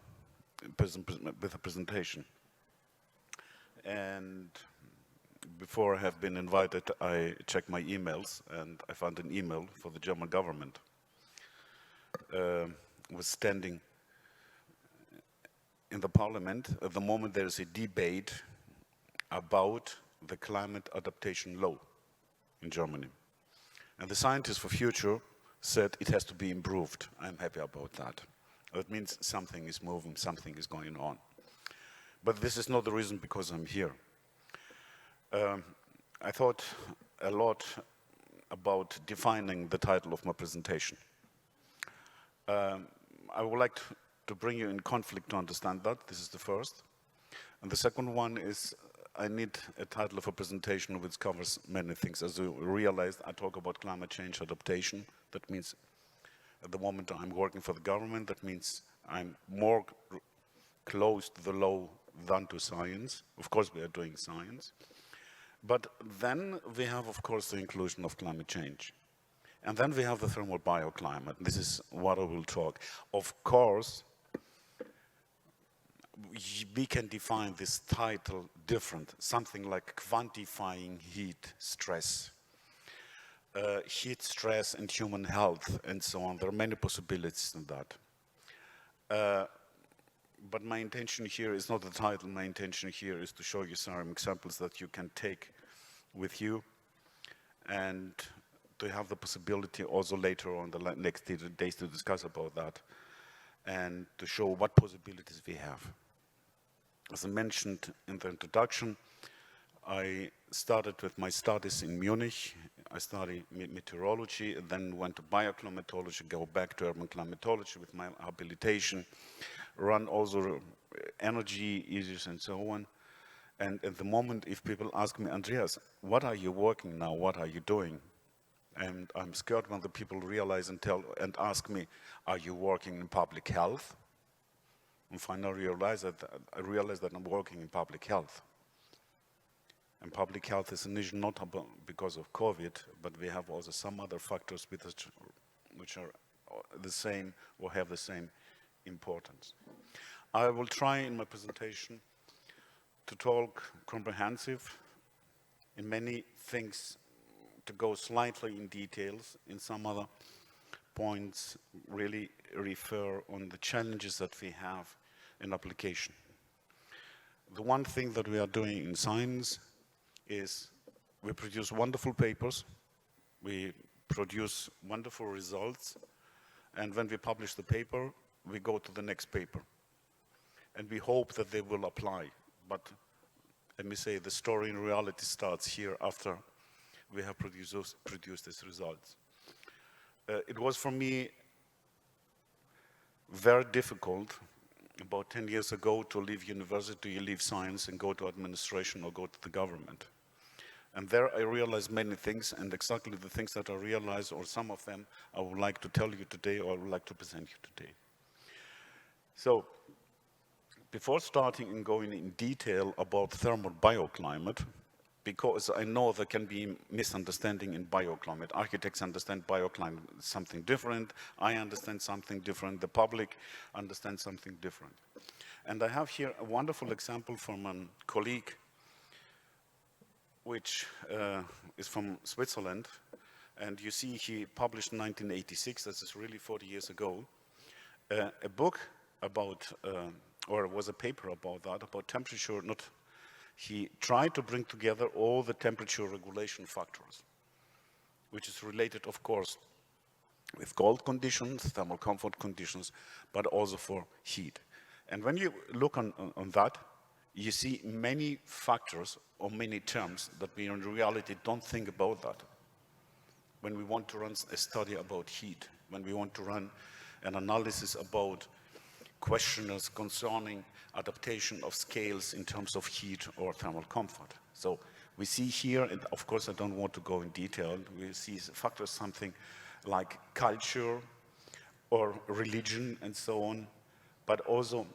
with a presentation. And before I have been invited, I checked my emails and I found an email for the German government was standing in the parliament. At the moment there is a debate about the climate adaptation law in Germany. And the Scientists for Future said it has to be improved. I'm happy about that. That means something is moving, something is going on. But this is not the reason because I'm here. I thought a lot about defining the title of my presentation. I would like to bring you in conflict to understand that. This is the first. And the second one is I need a title of a presentation which covers many things. As you realized, I talk about climate change adaptation. That means at the moment I'm working for the government. That means I'm more close to the law than to science. Of course, we are doing science. But then we have, of course, the inclusion of climate change. And then we have the thermal bioclimate. This is what I will talk. Of course, we can define this title different, something like quantifying heat stress. Heat stress and human health and so on. There are many possibilities in that. But my intention here is not the title. My intention here is to show you some examples that you can take with you and to have the possibility also later on the next days to discuss about that and to show what possibilities we have. As I mentioned in the introduction, I started with my studies in Munich. I studied meteorology, and then went to bioclimatology, go back to urban climatology with my habilitation, run also energy issues and so on. And at the moment, if people ask me, Andreas, what are you working now? What are you doing? And I'm scared when the people realize and ask me, are you working in public health? And finally I realized that I'm working in public health. And public health is an issue not because of COVID, but we have also some other factors which are the same or have the same importance. I will try in my presentation to talk comprehensive in many things, to go slightly in details. In some other points really refer on the challenges that we have in application. The one thing that we are doing in science is we produce wonderful papers, we produce wonderful results, and when we publish the paper, we go to the next paper. And we hope that they will apply. But let me say, the story in reality starts here after we have produced these results. It was for me very difficult about 10 years ago to leave university, leave science and go to administration or go to the government. And there I realized many things, and exactly the things that I realized, or some of them, I would like to tell you today, or I would like to present you today. So, before starting and going in detail about thermal bioclimate, because I know there can be misunderstanding in bioclimate. Architects understand bioclimate something different. I understand something different. The public understands something different. And I have here a wonderful example from a colleague, which is from Switzerland. And you see he published in 1986, this is really 40 years ago, a book about, or it was a paper about that, about temperature, he tried to bring together all the temperature regulation factors, which is related, of course, with cold conditions, thermal comfort conditions, but also for heat. And when you look on that, you see many factors or many terms that we in reality don't think about that. When we want to run a study about heat, when we want to run an analysis about questionnaires concerning adaptation of scales in terms of heat or thermal comfort. So we see here, and of course I don't want to go in detail, we see factors something like culture or religion and so on, but also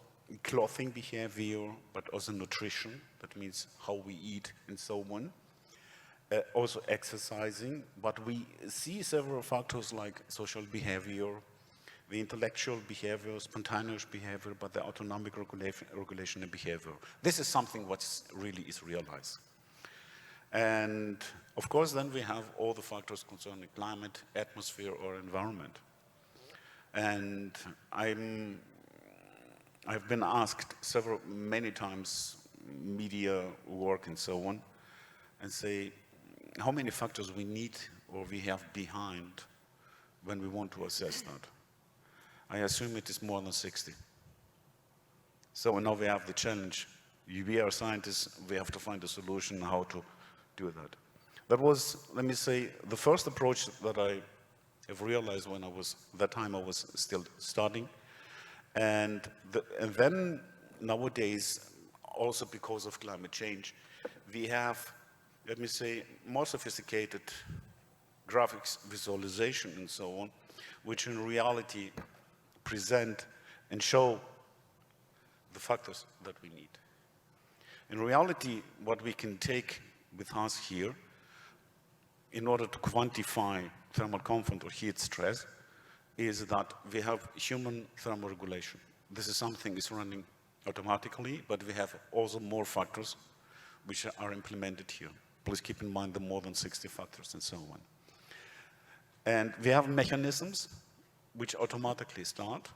clothing behavior, but also nutrition, that means how we eat and so on. Also exercising, but we see several factors like social behavior, the intellectual behavior, spontaneous behavior, but the autonomic regulation and behavior. This is something what really is realized. And of course, then we have all the factors concerning climate, atmosphere, or environment. And I've been asked many times, media work and so on, and say how many factors we need or we have behind when we want to assess that. I assume it is more than 60. So now we have the challenge. We are scientists, we have to find a solution how to do that. That was, let me say, the first approach that I have realized when that time I was still studying. And then nowadays, also because of climate change, we have, let me say, more sophisticated graphics visualization and so on, which in reality present and show the factors that we need. In reality, what we can take with us here in order to quantify thermal comfort or heat stress is that we have human thermoregulation. This is something is running automatically, but we have also more factors which are implemented here. Please keep in mind the more than 60 factors and so on. And we have mechanisms which automatically start,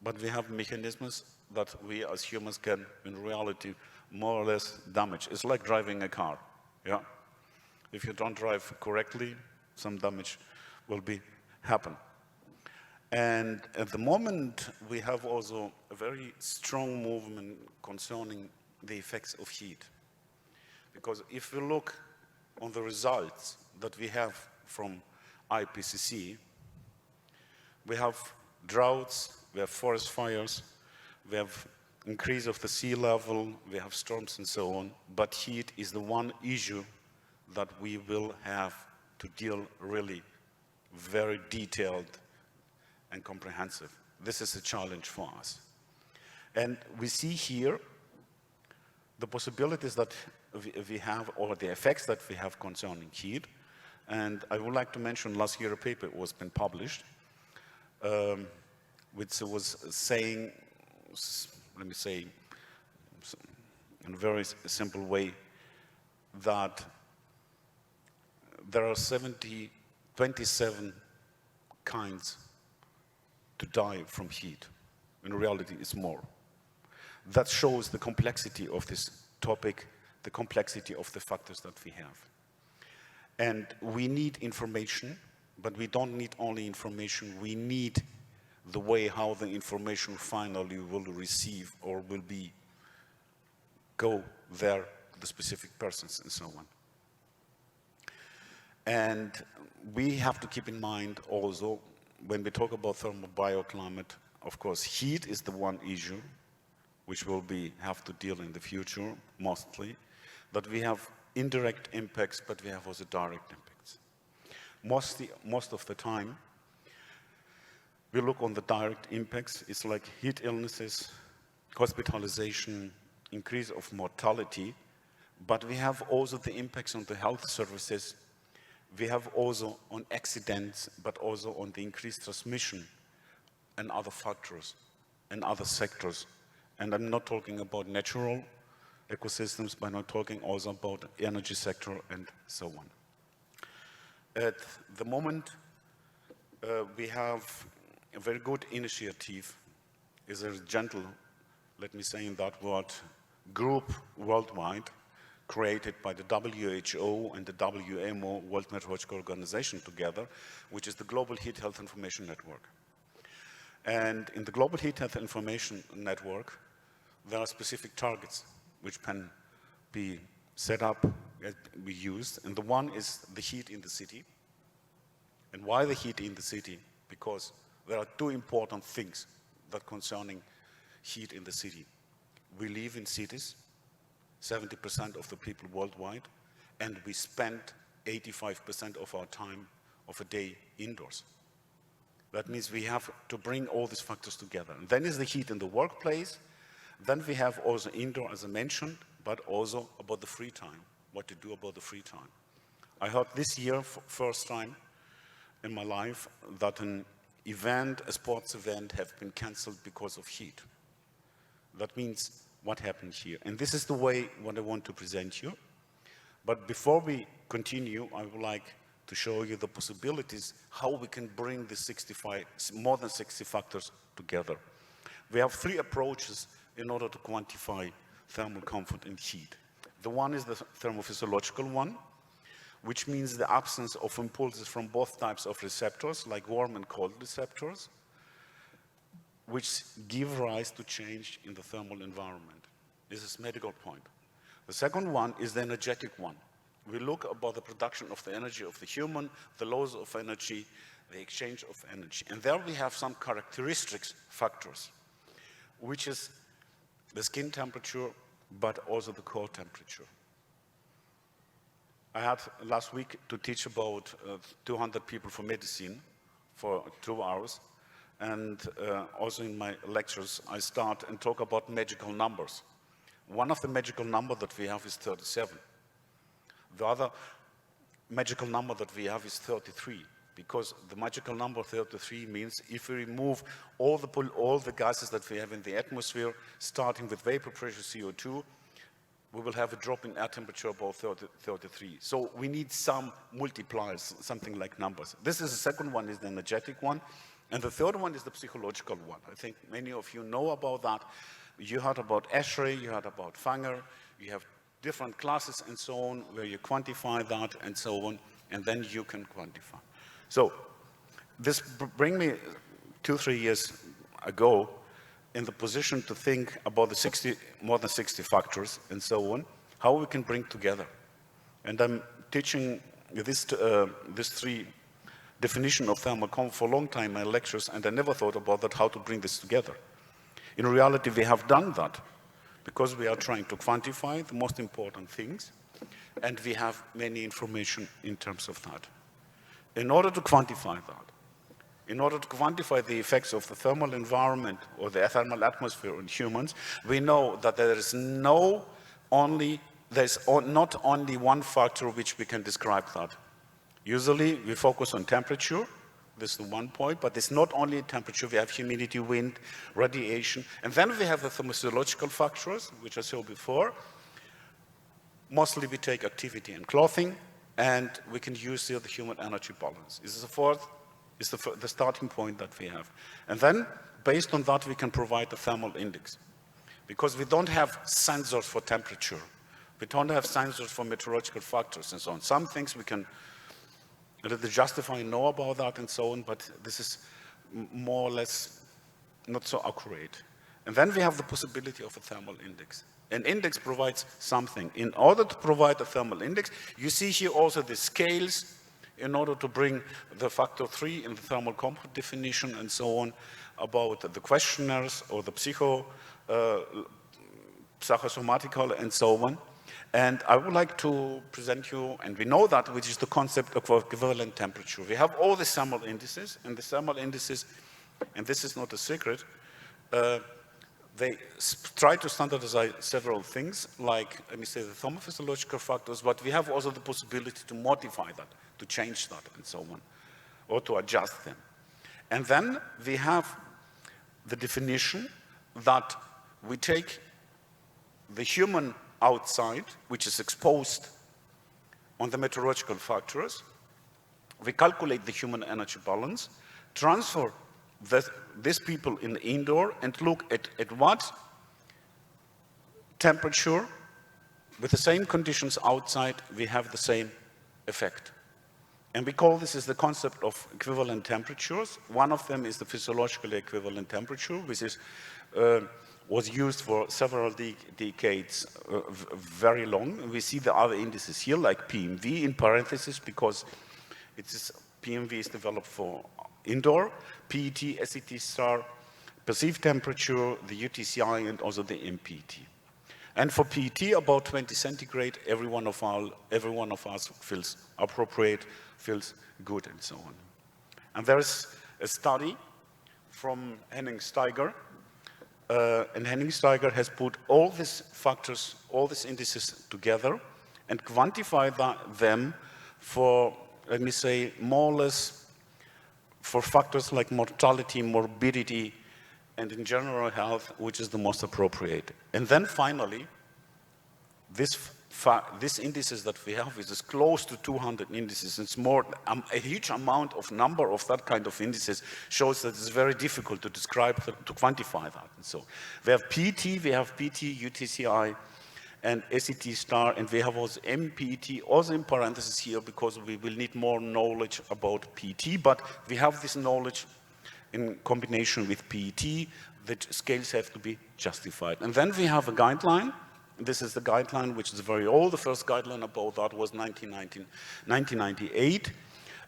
but we have mechanisms that we as humans can, in reality, more or less damage. It's like driving a car, yeah? If you don't drive correctly, some damage will happen. And at the moment, we have also a very strong movement concerning the effects of heat. Because if we look on the results that we have from IPCC, we have droughts, we have forest fires, we have increase of the sea level, we have storms and so on, but heat is the one issue that we will have to deal really very detailed and comprehensive. This is a challenge for us. And we see here the possibilities that we have, or the effects that we have concerning heat. And I would like to mention last year a paper was been published, which was saying, let me say, in a very simple way, that there are 27 kinds to die from heat. In reality, it's more. That shows the complexity of this topic, the complexity of the factors that we have. And we need information, but we don't need only information, we need the way how the information finally will receive or will go there to the specific persons and so on. And we have to keep in mind also, when we talk about thermal bioclimate, of course, heat is the one issue which will have to deal in the future, mostly. But we have indirect impacts, but we have also direct impacts. Most of the time, we look on the direct impacts. It's like heat illnesses, hospitalization, increase of mortality, but we have also the impacts on the health services. We have also on accidents, but also on the increased transmission and other factors and other sectors. And I'm not talking about natural ecosystems, but I'm talking also about the energy sector and so on. At the moment, we have a very good initiative. Is a gentle, let me say in that word, group worldwide created by the WHO and the WMO, World Meteorological Organization together, which is the Global Heat Health Information Network. And in the Global Heat Health Information Network, there are specific targets which can be set up, be used. And the one is the heat in the city. And why the heat in the city? Because there are two important things that concerning heat in the city. We live in cities, 70% of the people worldwide, and we spend 85% of our time of a day indoors. That means we have to bring all these factors together. And then is the heat in the workplace. Then we have also indoor, as I mentioned, but also about the free time, what to do about the free time. I heard this year, first time in my life, that an event, a sports event, have been cancelled because of heat. That means what happened here. And this is the way what I want to present you. But before we continue, I would like to show you the possibilities, how we can bring the more than 60 factors together. We have three approaches in order to quantify thermal comfort and heat. The one is the thermophysiological one, which means the absence of impulses from both types of receptors, like warm and cold receptors, which give rise to change in the thermal environment. This is medical point. The second one is the energetic one. We look about the production of the energy of the human, the loss of energy, the exchange of energy. And there we have some characteristics factors, which is the skin temperature, but also the core temperature. I had last week to teach about 200 people for medicine for 2 hours. And also in my lectures, I start and talk about magical numbers. One of the magical numbers that we have is 37. The other magical number that we have is 33. because the magical number 33 means if we remove all the gases that we have in the atmosphere, starting with vapor pressure CO2, we will have a drop in air temperature above 33. So we need some multipliers, something like numbers. This is the second one, is the energetic one. And the third one is the psychological one. I think many of you know about that. You heard about ASHRAE, you heard about Fanger, you have different classes and so on, where you quantify that and so on, and then you can quantify. So this brings me 2-3 years ago in the position to think about the more than 60 factors and so on, how we can bring together. And I'm teaching this three definition of thermal comfort for a long time in my lectures, and I never thought about that, how to bring this together. In reality, we have done that because we are trying to quantify the most important things, and we have many information in terms of that. In order to quantify that, in order to quantify the effects of the thermal environment or the thermal atmosphere on humans, we know that there's not only one factor which we can describe that. Usually we focus on temperature. This is the one point, but it's not only temperature. We have humidity, wind, radiation, and then we have the thermophysiological factors, which I showed before. Mostly we take activity and clothing, and we can use here the human energy balance. This is the fourth, is the starting point that we have. And then, based on that, we can provide the thermal index. Because we don't have sensors for temperature. We don't have sensors for meteorological factors and so on. Some things we can justify and know about that and so on, but this is more or less not so accurate. And then we have the possibility of a thermal index. An index provides something. In order to provide a thermal index, you see here also the scales in order to bring the factor 3 in the thermal comfort definition and so on, about the questionnaires or the psychosomatical and so on. And I would like to present you, and we know that, which is the concept of equivalent temperature. We have all the thermal indices, and the thermal indices, and this is not a secret, they try to standardize several things, like, let me say, the thermophysiological factors, but we have also the possibility to modify that, to change that, and so on, or to adjust them. And then we have the definition that we take the human outside, which is exposed on the meteorological factors. We calculate the human energy balance, transfer these people in the indoor, and look at what temperature, with the same conditions outside, we have the same effect. And we call this is the concept of equivalent temperatures. One of them is the physiologically equivalent temperature, which is was used for several decades, very long. We see the other indices here, like PMV in parentheses, because PMV is developed for indoor, PET, SET star, perceived temperature, the UTCI, and also the MPT. And for PET, about 20 centigrade, every one of us feels appropriate, feels good, and so on. And there's a study from Henning Steiger, and Henning Steiger has put all these factors, all these indices together and quantified them for, let me say, more or less for factors like mortality, morbidity, and in general health, which is the most appropriate. And then finally, this indices that we have is close to 200 indices. It's more, a huge amount of number of that kind of indices shows that it's very difficult to describe, to quantify that. And so we have PET, we have PT, UTCI, and SET star, and we have also MPT, also in parentheses here, because we will need more knowledge about PT, but we have this knowledge in combination with PET, that scales have to be justified. And then we have a guideline. This is the guideline, which is very old. The first guideline about that was 1998,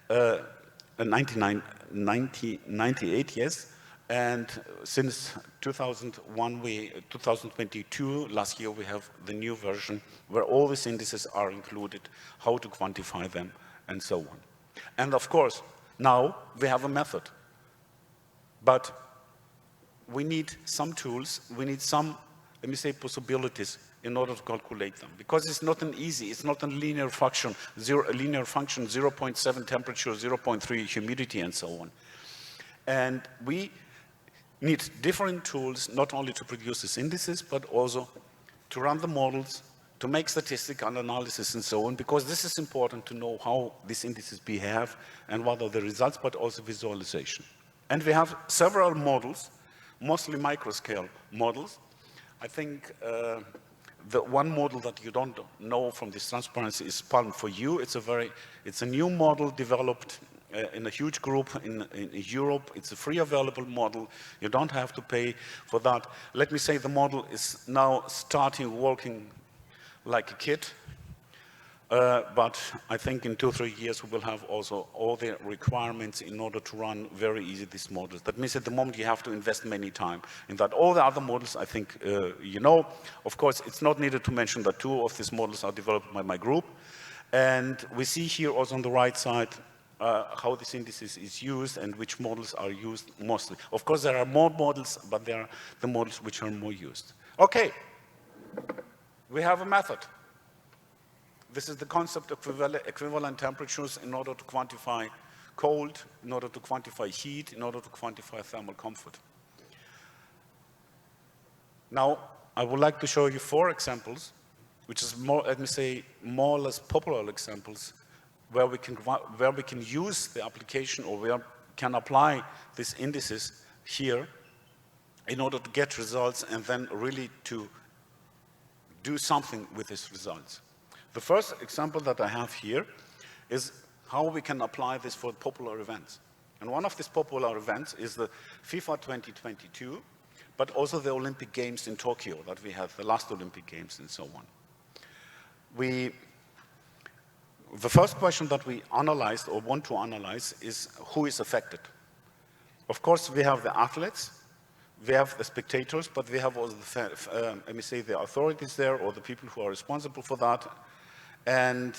1998, yes. And since 2022, last year, we have the new version where all these indices are included, how to quantify them, and so on. And of course, now we have a method. But we need some tools, we need some, let me say, possibilities in order to calculate them, because it's not an easy, it's not a linear function, 0.7 temperature, 0.3 humidity, and so on. And we need different tools, not only to produce these indices, but also to run the models, to make statistical analysis and so on, because this is important to know how these indices behave and what are the results, but also visualization. And we have several models, mostly microscale models. I think the one model that you don't know from this transparency is Palm4U. It's a new model developed in a huge group in Europe. It's a free available model. You don't have to pay for that. Let me say the model is now starting working like a kit. But I think in 2 or 3 years we will have also all the requirements in order to run very easy these models. That means at the moment you have to invest many time in that. All the other models, I think, you know. Of course, it's not needed to mention that 2 of these models are developed by my group. And we see here also on the right side how this indices is used and which models are used mostly. Of course, there are more models, but there are the models which are more used. Okay, we have a method. This is the concept of equivalent temperatures in order to quantify cold, in order to quantify heat, in order to quantify thermal comfort. Now, I would like to show you 4 examples, which is more, let me say, more or less popular examples where we can use the application, or where we can apply these indices here in order to get results and then really to do something with these results. The first example that I have here is how we can apply this for popular events. And one of these popular events is the FIFA 2022, but also the Olympic Games in Tokyo that we had, the last Olympic Games and so on. The first question that we analyzed or want to analyze is who is affected. Of course, we have the athletes, we have the spectators, but we have also let me say the authorities there, or the people who are responsible for that. And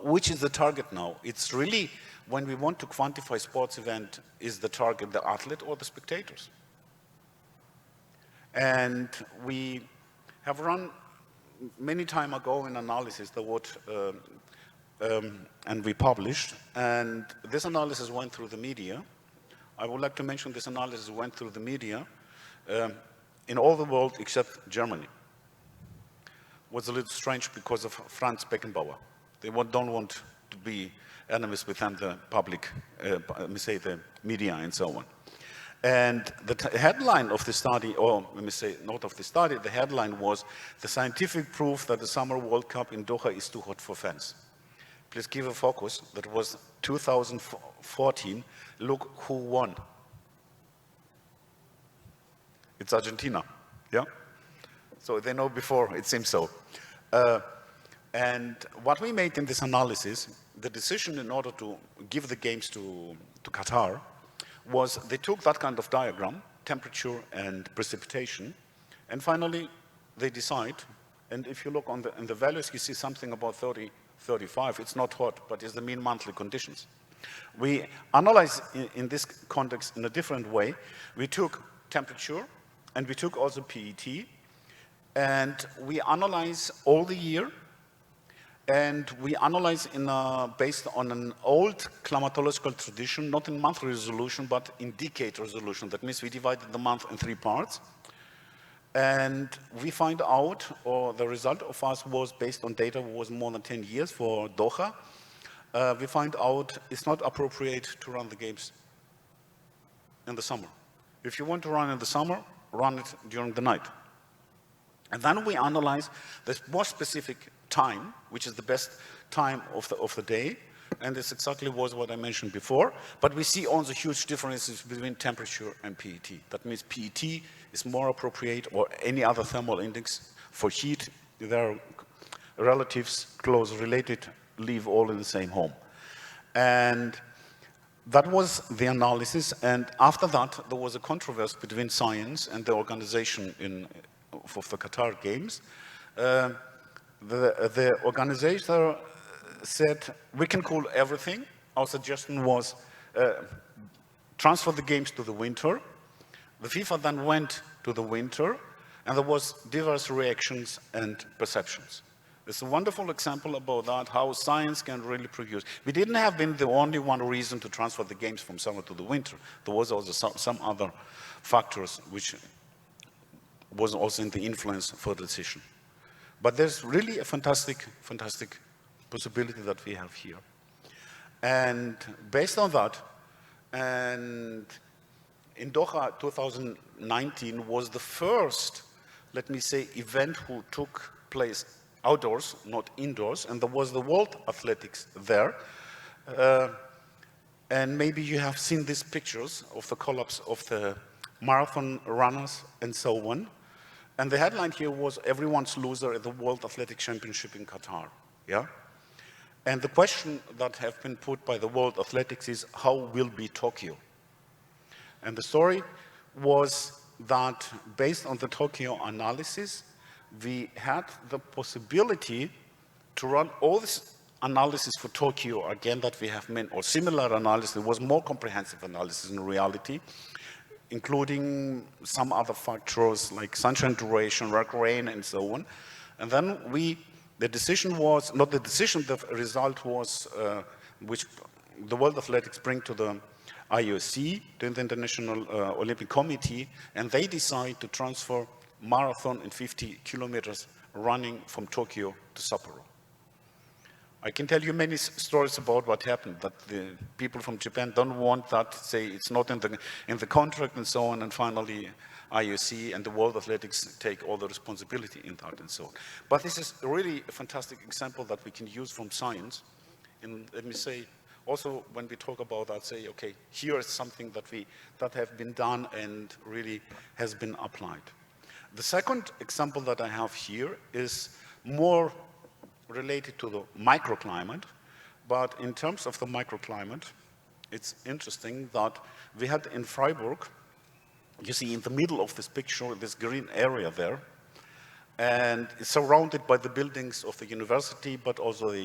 which is the target now? It's really, when we want to quantify sports event, is the target the athlete or the spectators? And we have run many time ago an analysis that and we published, and this analysis went through the media. I would like to mention this analysis went through the media in all the world except Germany. Was a little strange because of Franz Beckenbauer. They don't want to be enemies with the public, let me say the media and so on. And the headline of the study, or let me say not of the study, the headline was "The scientific proof that the Summer World Cup in Doha is too hot for fans." Please give a focus. That was 2014. Look who won. It's Argentina, yeah? So they know before, it seems so. And what we made in this analysis, the decision in order to give the games to Qatar, was they took that kind of diagram, temperature and precipitation, and finally they decide, and if you look on the values, you see something about 30, 35. It's not hot, but it's the mean monthly conditions. We analyze in this context in a different way. We took temperature, and we took also PET, and we analyze all the year, and we analyze based on an old climatological tradition, not in monthly resolution, but in decade resolution. That means we divided the month in 3 parts. And we find out, or the result of us was based on data was more than 10 years for Doha. We find out it's not appropriate to run the games in the summer. If you want to run in the summer, run it during the night. And then we analyze the more specific time, which is the best time of the day, and this exactly was what I mentioned before. But we see also huge differences between temperature and PET. That means PET is more appropriate, or any other thermal index. For heat, their relatives, close related, live all in the same home. And that was the analysis, and after that, there was a controversy between science and the organization for the Qatar Games. The organizer said, we can cool everything. Our suggestion was transfer the games to the winter. The FIFA then went to the winter, and there was diverse reactions and perceptions. It's a wonderful example about that, how science can really produce. We didn't have been the only one reason to transfer the games from summer to the winter. There was also some other factors which was also in the influence for the decision. But there's really a fantastic possibility that we have here. And based on that, and in Doha 2019 was the first, let me say, event who took place outdoors, not indoors, and there was the World Athletics there. And maybe you have seen these pictures of the collapse of the marathon runners and so on. And the headline here was everyone's loser at the World Athletic Championship in Qatar. Yeah? And the question that have been put by the World Athletics is, how will be Tokyo? And the story was that based on the Tokyo analysis, we had the possibility to run all this analysis for Tokyo, again, that we have made, or similar analysis. It was more comprehensive analysis in reality, including some other factors like sunshine duration, work rain, and so on. And then the decision was, not the decision, the result was, which the World Athletics bring to the IOC, the International Olympic Committee, and they decide to transfer marathon and 50 kilometers running from Tokyo to Sapporo. I can tell you many stories about what happened, that the people from Japan don't want that, say it's not in the contract and so on, and finally IOC and the World Athletics take all the responsibility in that and so on. But this is really a fantastic example that we can use from science. And let me say, also when we talk about that, say, okay, here is something that have been done and really has been applied. The second example that I have here is more related to the microclimate, but in terms of the microclimate, it's interesting that we had in Freiburg, you see in the middle of this picture, this green area there, and it's surrounded by the buildings of the university, but also the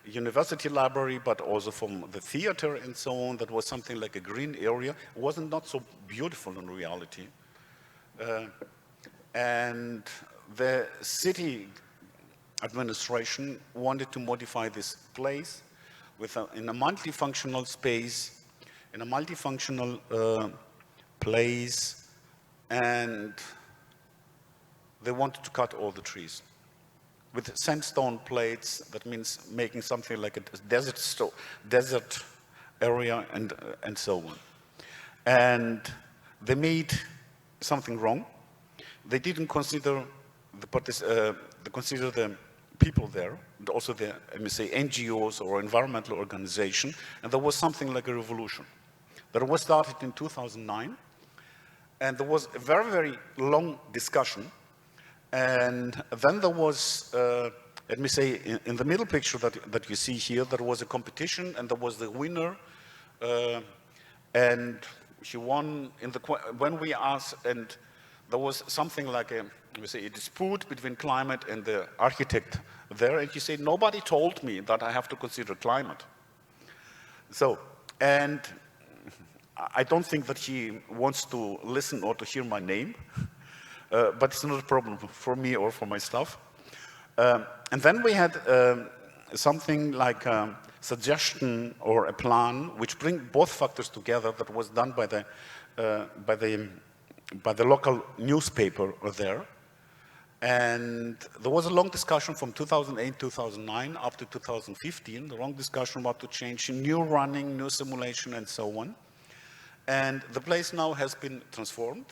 university library, but also from the theater and so on. That was something like a green area. It wasn't not so beautiful in reality. And the city administration wanted to modify this place in a multifunctional space, in a multifunctional place, and they wanted to cut all the trees with sandstone plates. That means making something like a desert area and so on. And they made something wrong. They didn't consider the people there, and also the, let me say, NGOs or environmental organization, and there was something like a revolution. That was started in 2009, and there was a very, very long discussion, and then there was, let me say, in the middle picture that you see here, there was a competition, and there was the winner, and she won when we asked, and there was something like a dispute between climate and the architect there, and he said, nobody told me that I have to consider climate. So, and I don't think that he wants to listen or to hear my name, but it's not a problem for me or for my staff. And then we had something like a suggestion or a plan which bring both factors together, that was done by the local newspaper there. And there was a long discussion from 2008, 2009 up to 2015, the long discussion about to change new running, new simulation, and so on. And the place now has been transformed.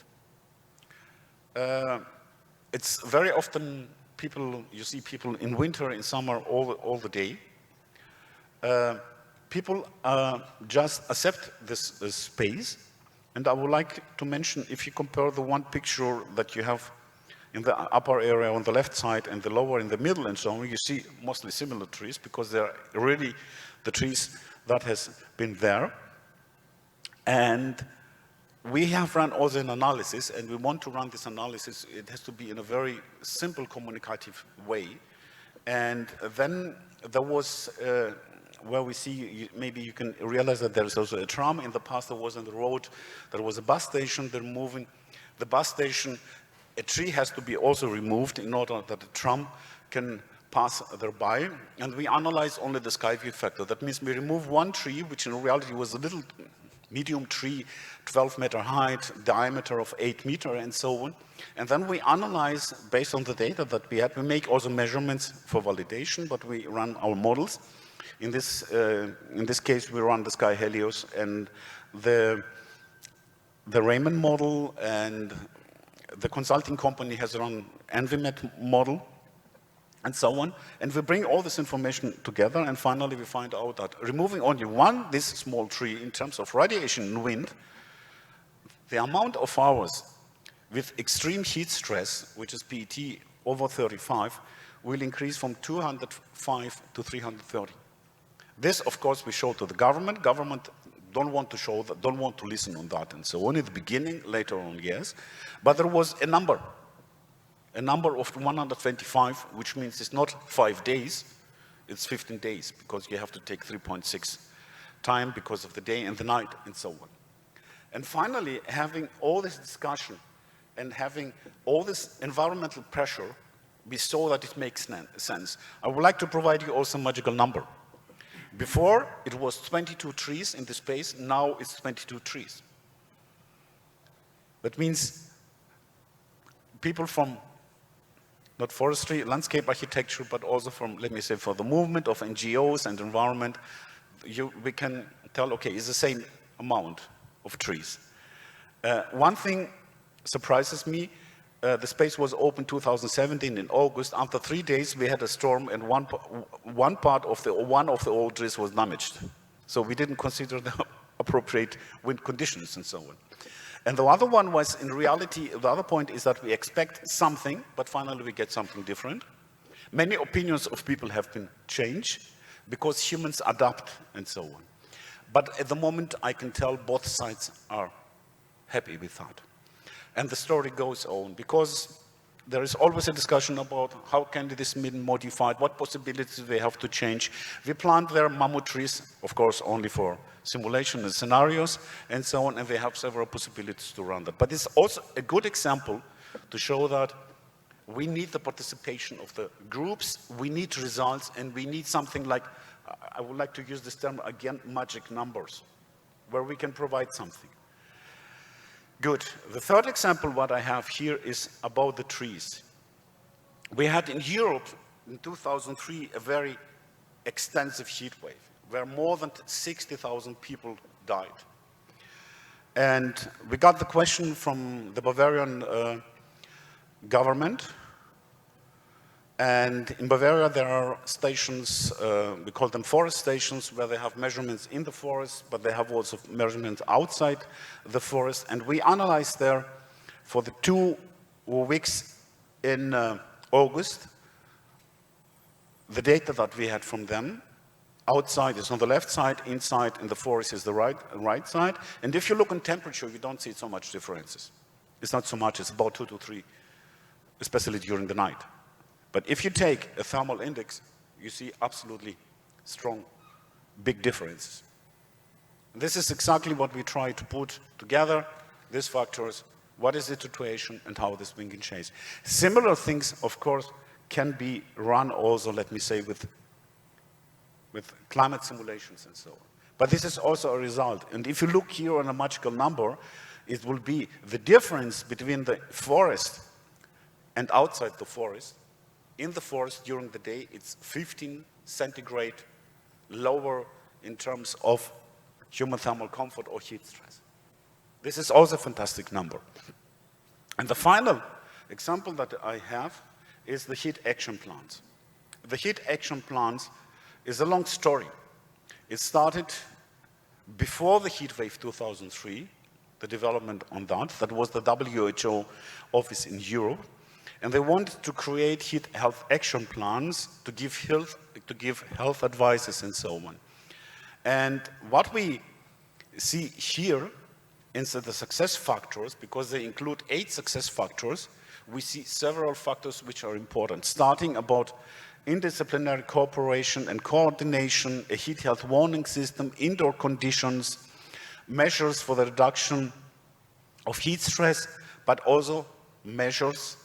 It's very often you see people in winter, in summer, all the day. People just accept this space. And I would like to mention, if you compare the one picture that you have in the upper area on the left side and the lower in the middle and so on, you see mostly similar trees because they're really the trees that has been there. And we have run also an analysis, and we want to run this analysis. It has to be in a very simple communicative way. And then there was where we see, maybe you can realize that there is also a tram. In the past, there was on the road, there was a bus station. They're moving the bus station a tree has to be also removed in order that the tram can pass thereby. And we analyze only the sky view factor. That means we remove one tree, which in reality was a little medium tree, 12-meter height, diameter of 8 meters, and so on. And then we analyze, based on the data that we had, we make also measurements for validation, but we run our models. In this case, we run the Sky Helios and the Raman model, and the consulting company has run EnviMed model, and so on. And we bring all this information together, and finally we find out that removing only this small tree in terms of radiation and wind, the amount of hours with extreme heat stress, which is PET over 35, will increase from 205 to 330. This, of course, we show to the government. Government don't want to show that, don't want to listen on that, and so on. In the beginning, later on, yes. But there was a number of 125, which means it's not 5 days, it's 15 days, because you have to take 3.6 time because of the day and the night, and so on. And finally, having all this discussion and having all this environmental pressure, we saw that it makes sense. I would like to provide you also a magical number. Before, it was 22 trees in the space, now it's 22 trees. That means people from not forestry, landscape architecture, but also from, let me say, for the movement of NGOs and environment, we can tell, okay, it's the same amount of trees. One thing surprises me, the space was open 2017 in August. After 3 days, we had a storm, and one of the old trees was damaged. So we didn't consider the appropriate wind conditions and so on. And the other one was, in reality, the other point is that we expect something, but finally we get something different. Many opinions of people have been changed because humans adapt and so on. But at the moment, I can tell both sides are happy with that. And the story goes on, because there is always a discussion about how can this be modified, what possibilities we have to change. We plant their mammoth trees, of course, only for simulation and scenarios, and so on, and we have several possibilities to run that. But it's also a good example to show that we need the participation of the groups, we need results, and we need something like, I would like to use this term again, magic numbers, where we can provide something. Good. The third example what I have here is about the trees. We had in Europe in 2003 a very extensive heat wave where more than 60,000 people died. And we got the question from the Bavarian government. And in Bavaria there are stations, we call them forest stations, where they have measurements in the forest, but they have also measurements outside the forest. And we analyzed there for the 2 weeks in August, the data that we had from them. Outside is on the left side, inside in the forest is the right side. And if you look on temperature, you don't see so much differences. It's not so much, it's about 2 to 3, especially during the night. But if you take a thermal index, you see absolutely strong, big differences. This is exactly what we try to put together, these factors, what is the situation and how this thing can change. Similar things, of course, can be run also, let me say, with climate simulations and so on. But this is also a result. And if you look here on a magical number, it will be the difference between the forest and outside the forest. In the forest during the day, it's 15 centigrade lower in terms of human thermal comfort or heat stress. This is also a fantastic number. And the final example that I have is the heat action plans. The heat action plans is a long story. It started before the heat wave 2003, the development on that. That was the WHO office in Europe. And they wanted to create heat health action plans to give health advices and so on. And what we see here is that the success factors, because they include 8 success factors, we see several factors which are important, starting about interdisciplinary cooperation and coordination, a heat health warning system, indoor conditions, measures for the reduction of heat stress, but also measures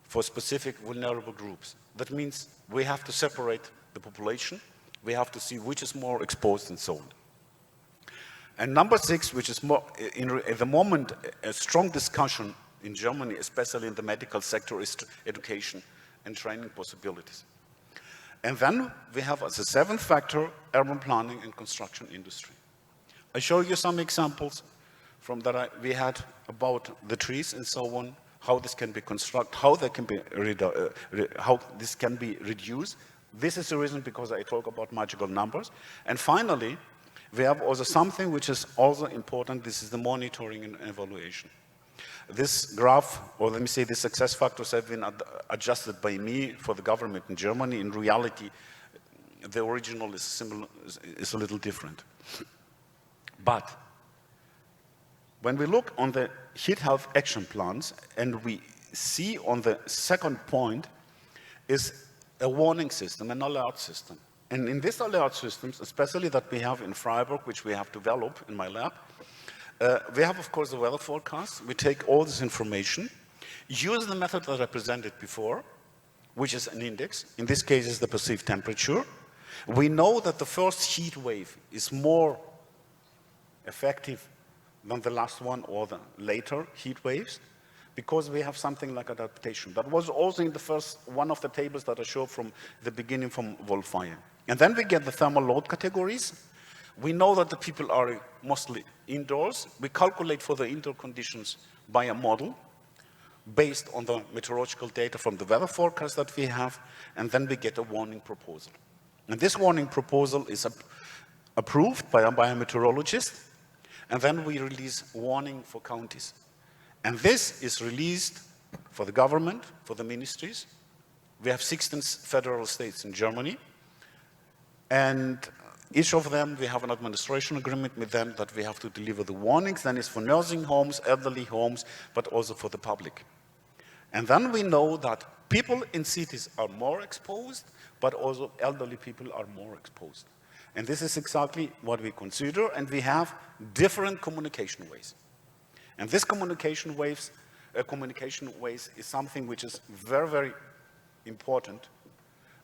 for specific vulnerable groups. That means we have to separate the population. We have to see which is more exposed and so on. And number 6, which is more, at the moment, a strong discussion in Germany, especially in the medical sector, is education and training possibilities. And then we have as a 7th factor, urban planning and construction industry. I show you some examples from that we had about the trees and so on, how this can be constructed, how they can be how this can be reduced. This is the reason because I talk about magical numbers. And finally, we have also something which is also important. This is the monitoring and evaluation. This graph, or let me say the success factors have been adjusted by me for the government in Germany. In reality, the original is similar, is a little different. But when we look on the heat health action plans, and we see on the second point is a warning system, an alert system. And in these alert systems, especially that we have in Freiburg, which we have developed in my lab, we have, of course, the weather forecast. We take all this information, use the method that I presented before, which is an index. In this case, is the perceived temperature. We know that the first heat wave is more effective than the last one or the later heat waves, because we have something like adaptation. That was also in the first one of the tables that I showed from the beginning from Wolf-Feyen. And then we get the thermal load categories. We know that the people are mostly indoors. We calculate for the indoor conditions by a model based on the meteorological data from the weather forecast that we have, and then we get a warning proposal. And this warning proposal is approved by a biometeorologist, and then we release warning for counties. And this is released for the government, for the ministries. We have 16 federal states in Germany, and each of them, we have an administration agreement with them that we have to deliver the warnings. Then it's for nursing homes, elderly homes, but also for the public. And then we know that people in cities are more exposed, but also elderly people are more exposed. And this is exactly what we consider, and we have different communication ways. And this communication ways is something which is very, very important,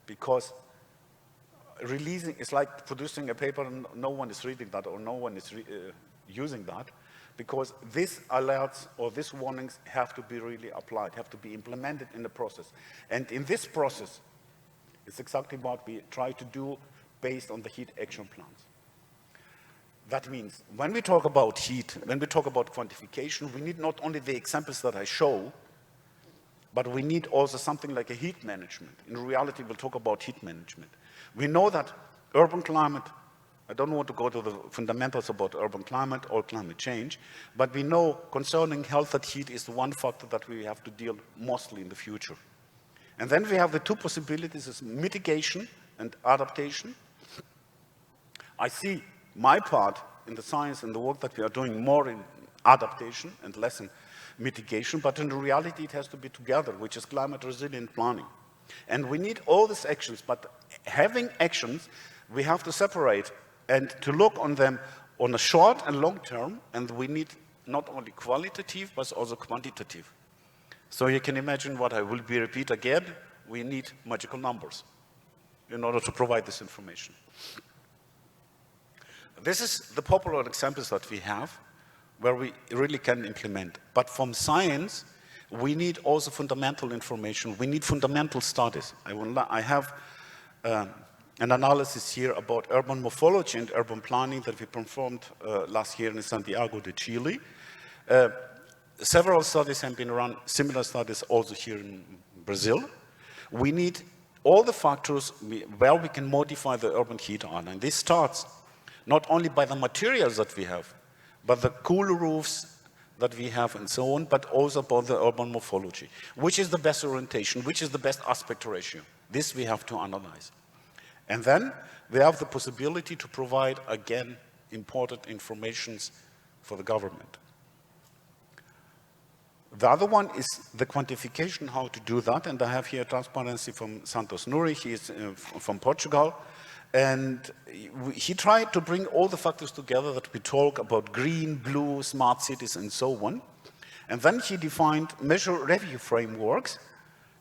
because releasing is like producing a paper and no one is reading that, or no one is using that, because these alerts or these warnings have to be really applied, have to be implemented in the process. And in this process, it's exactly what we try to do based on the heat action plans. That means when we talk about heat, when we talk about quantification, we need not only the examples that I show, but we need also something like a heat management. In reality, we'll talk about heat management. We know that urban climate, I don't want to go to the fundamentals about urban climate or climate change, but we know concerning health that heat is the one factor that we have to deal mostly in the future. And then we have the two possibilities, is mitigation and adaptation. I see my part in the science and the work that we are doing more in adaptation and less in mitigation, but in reality it has to be together, which is climate resilient planning. And we need all these actions, but having actions, we have to separate and to look on them on a short and long term, and we need not only qualitative, but also quantitative. So you can imagine what I will repeat again, we need magical numbers in order to provide this information. This is the popular examples that we have where we really can implement. But from science, we need also fundamental information. We need fundamental studies. I have an analysis here about urban morphology and urban planning that we performed last year in Santiago de Chile. Several studies have been run, similar studies also here in Brazil. We need all the factors where we can modify the urban heat on. And this starts not only by the materials that we have, but the cool roofs that we have and so on, but also about the urban morphology. Which is the best orientation? Which is the best aspect ratio? This we have to analyze. And then we have the possibility to provide, again, important informations for the government. The other one is the quantification, how to do that. And I have here transparency from Santos Nuri. He is from Portugal. And he tried to bring all the factors together that we talk about: green, blue, smart cities, and so on. And then he defined measure review frameworks,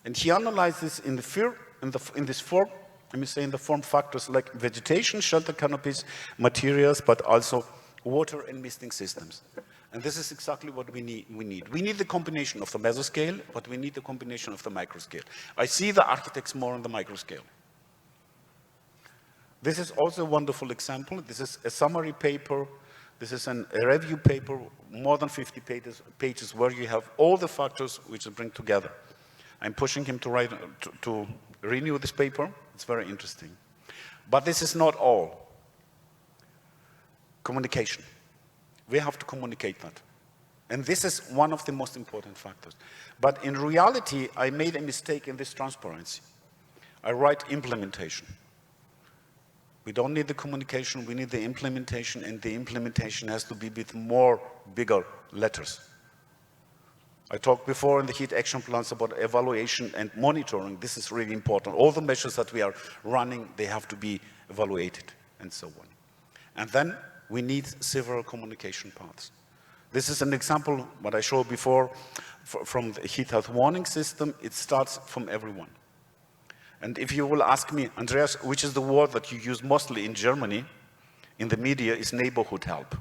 and he analyzed this in this form, let me say, in the form factors like vegetation, shelter canopies, materials, but also water and misting systems. And this is exactly what we need. We need the combination of the mesoscale, but we need the combination of the microscale. I see the architects more on the microscale. This is also a wonderful example. This is a summary paper. This is a review paper, more than 50 pages where you have all the factors which bring together. I'm pushing him to renew this paper. It's very interesting. But this is not all. Communication. We have to communicate that. And this is one of the most important factors. But in reality, I made a mistake in this transparency. I write implementation. We don't need the communication, we need the implementation, and the implementation has to be with more bigger letters. I talked before in the heat action plans about evaluation and monitoring. This is really important. All the measures that we are running, they have to be evaluated and so on. And then we need several communication paths. This is an example, what I showed before, from the heat health warning system. It starts from everyone. And if you will ask me, Andreas, which is the word that you use mostly in Germany, in the media, is neighborhood help.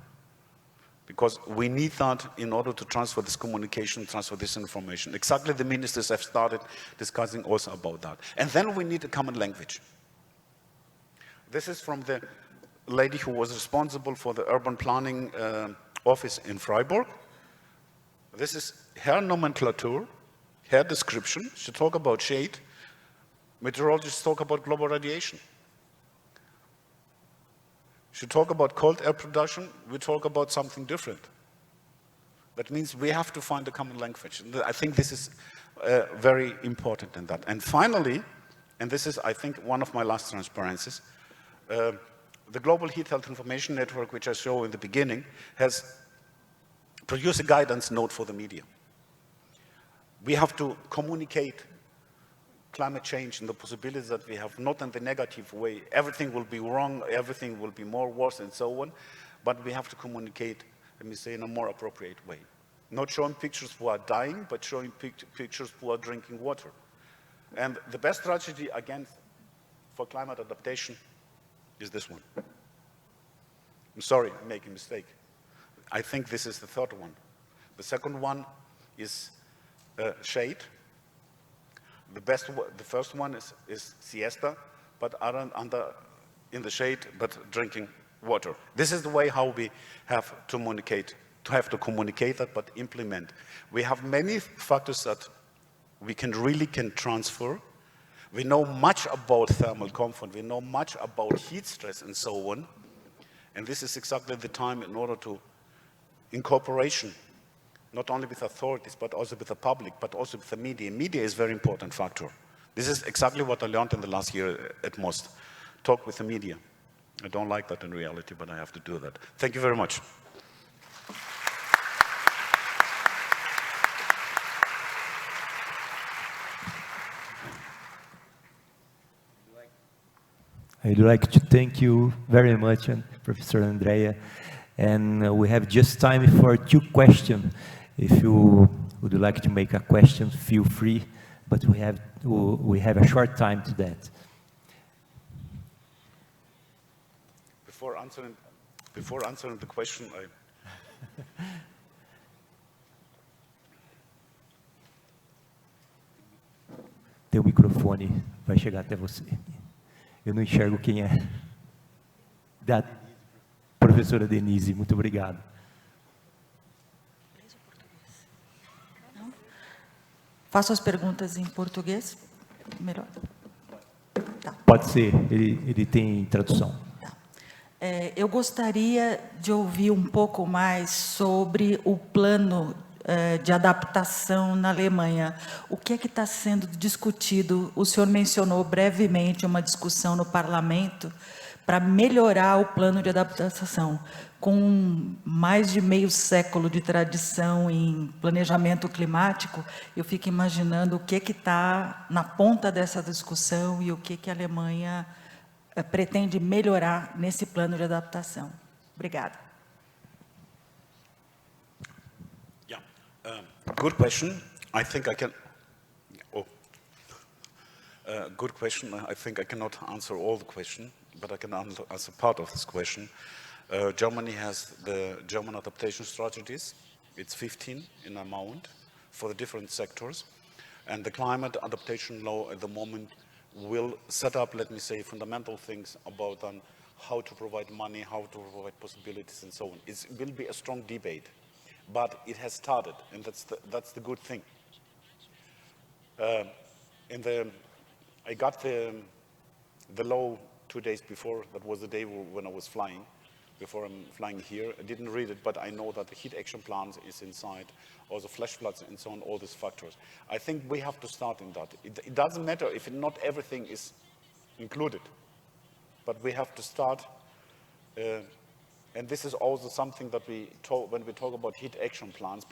Because we need that in order to transfer this communication, transfer this information. Exactly, the ministers have started discussing also about that. And then we need a common language. This is from the lady who was responsible for the urban planning office in Freiburg. This is her nomenclature, her description. She talked about shade. Meteorologists talk about global radiation. She talk about cold air production, we talk about something different. That means we have to find a common language. And I think this is very important in that. And finally, and this is, I think, one of my last transparencies, the Global Heat Health Information Network, which I showed in the beginning, has produced a guidance note for the media. We have to communicate climate change and the possibilities that we have, not in the negative way. Everything will be wrong, everything will be more worse and so on, but we have to communicate, let me say, in a more appropriate way. Not showing pictures who are dying, but showing pictures who are drinking water. And the best strategy for climate adaptation is this one. I'm sorry, I'm making a mistake. I think this is the third one. The second one is shade. The first one is siesta, but in the shade, but drinking water. This is the way how we have to communicate that, but implement. We have many factors that we can transfer. We know much about thermal comfort. We know much about heat stress and so on. And this is exactly the time in order to, in cooperation, not only with authorities, but also with the public, but also with the media. Media is a very important factor. This is exactly what I learned in the last year at most. Talk with the media. I don't like that in reality, but I have to do that. Thank you very much. I'd like to thank you very much, Professor Andrea. And we have just time for 2 questions. If you would like to make a question, feel free, but we have a short time to that. Before answering the question, Teu microfone vai chegar até você. Eu não enxergo quem é. Da professora Denise, muito obrigado. Faço as perguntas em português? Melhor. Tá. Pode ser, ele tem tradução. Tá. Eu gostaria de ouvir um pouco mais sobre o plano de adaptação na Alemanha. O que é que está sendo discutido? O senhor mencionou brevemente uma discussão no parlamento para melhorar o plano de adaptação. Com mais de meio século de tradição em planejamento climático, eu fico imaginando o que está na ponta dessa discussão e o que a Alemanha pretende melhorar nesse plano de adaptação. Obrigada. Yeah. Good question. I think I can. Good question. I think I cannot answer all the question, but I can answer part of this question. Germany has the German adaptation strategies. It's 15 in amount for the different sectors. And the climate adaptation law at the moment will set up, let me say, fundamental things about how to provide money, how to provide possibilities, and so on. It will be a strong debate, but it has started, and that's the good thing. I got the law 2 days before. That was the day when I was flying, before I'm flying here. I didn't read it, but I know that the heat action plans is inside, also flash floods and so on, all these factors. I think we have to start in that. It doesn't matter if not everything is included, but we have to start. And this is also something that we talk, when we talk about heat action plans,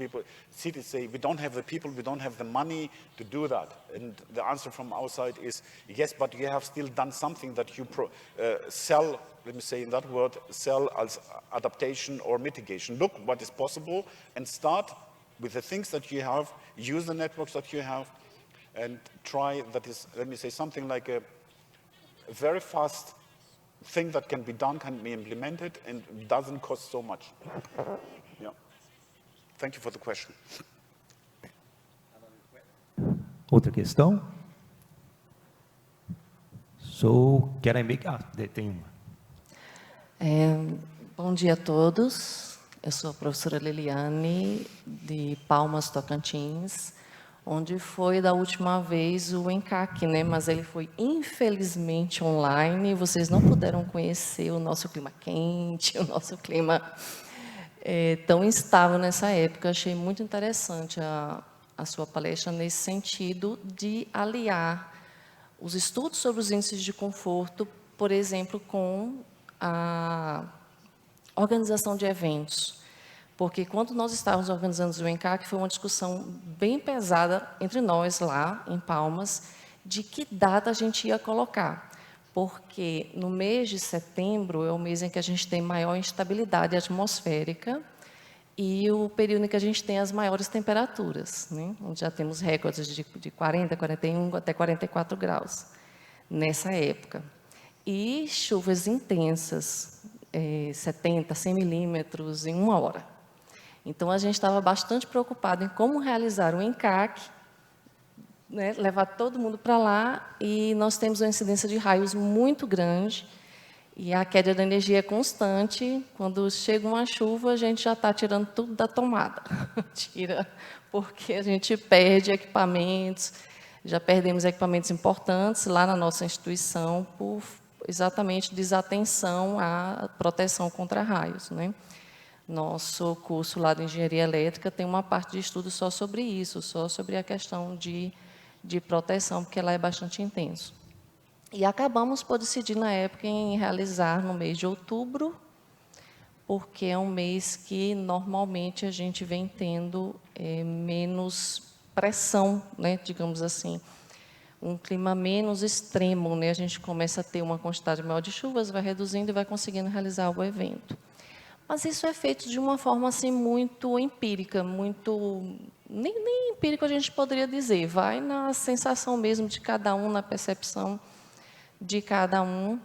cities say, we don't have the people, we don't have the money to do that. And the answer from our side is, yes, but you have still done something that you sell, let me say in that word, sell as adaptation or mitigation. Look what is possible and start with the things that you have, use the networks that you have, and try, that is, let me say, something like a very fast thing that can be done, can be implemented, and doesn't cost so much. Yeah. Thank you for the question. Outra questão? So, can I make... tem uma. Bom dia a todos. Eu sou a professora Liliane, de Palmas, Tocantins, onde foi da última vez o ENCAC, né? Mas ele foi infelizmente online, vocês não puderam conhecer o nosso clima quente, o nosso clima tão instável nessa época. Achei muito interessante a sua palestra nesse sentido de aliar os estudos sobre os índices de conforto, por exemplo, com a organização de eventos. Porque quando nós estávamos organizando o ENCAC, foi uma discussão bem pesada entre nós lá em Palmas, de que data a gente ia colocar. Porque no mês de setembro é o mês em que a gente tem maior instabilidade atmosférica e o período em que a gente tem as maiores temperaturas, né? Onde já temos recordes de 40, 41 até 44 graus nessa época. E chuvas intensas, 70, 100 milímetros em 1 hora. Então, a gente estava bastante preocupado em como realizar o ENCAC, né, levar todo mundo para lá, e nós temos uma incidência de raios muito grande, e a queda da energia é constante. Quando chega uma chuva, a gente já está tirando tudo da tomada. Tira, porque a gente perde equipamentos, já perdemos equipamentos importantes lá na nossa instituição, por exatamente desatenção à proteção contra raios, né? Nosso curso lá de Engenharia Elétrica tem uma parte de estudo só sobre isso, só sobre a questão de proteção, porque lá é bastante intenso. E acabamos por decidir, na época, em realizar no mês de outubro, porque é um mês que, normalmente, a gente vem tendo menos pressão, né, digamos assim, um clima menos extremo, né? A gente começa a ter uma quantidade maior de chuvas, vai reduzindo e vai conseguindo realizar o evento. Mas isso é feito de uma forma assim, muito empírica, muito... Nem empírico a gente poderia dizer, vai na sensação mesmo de cada um, na percepção de cada um.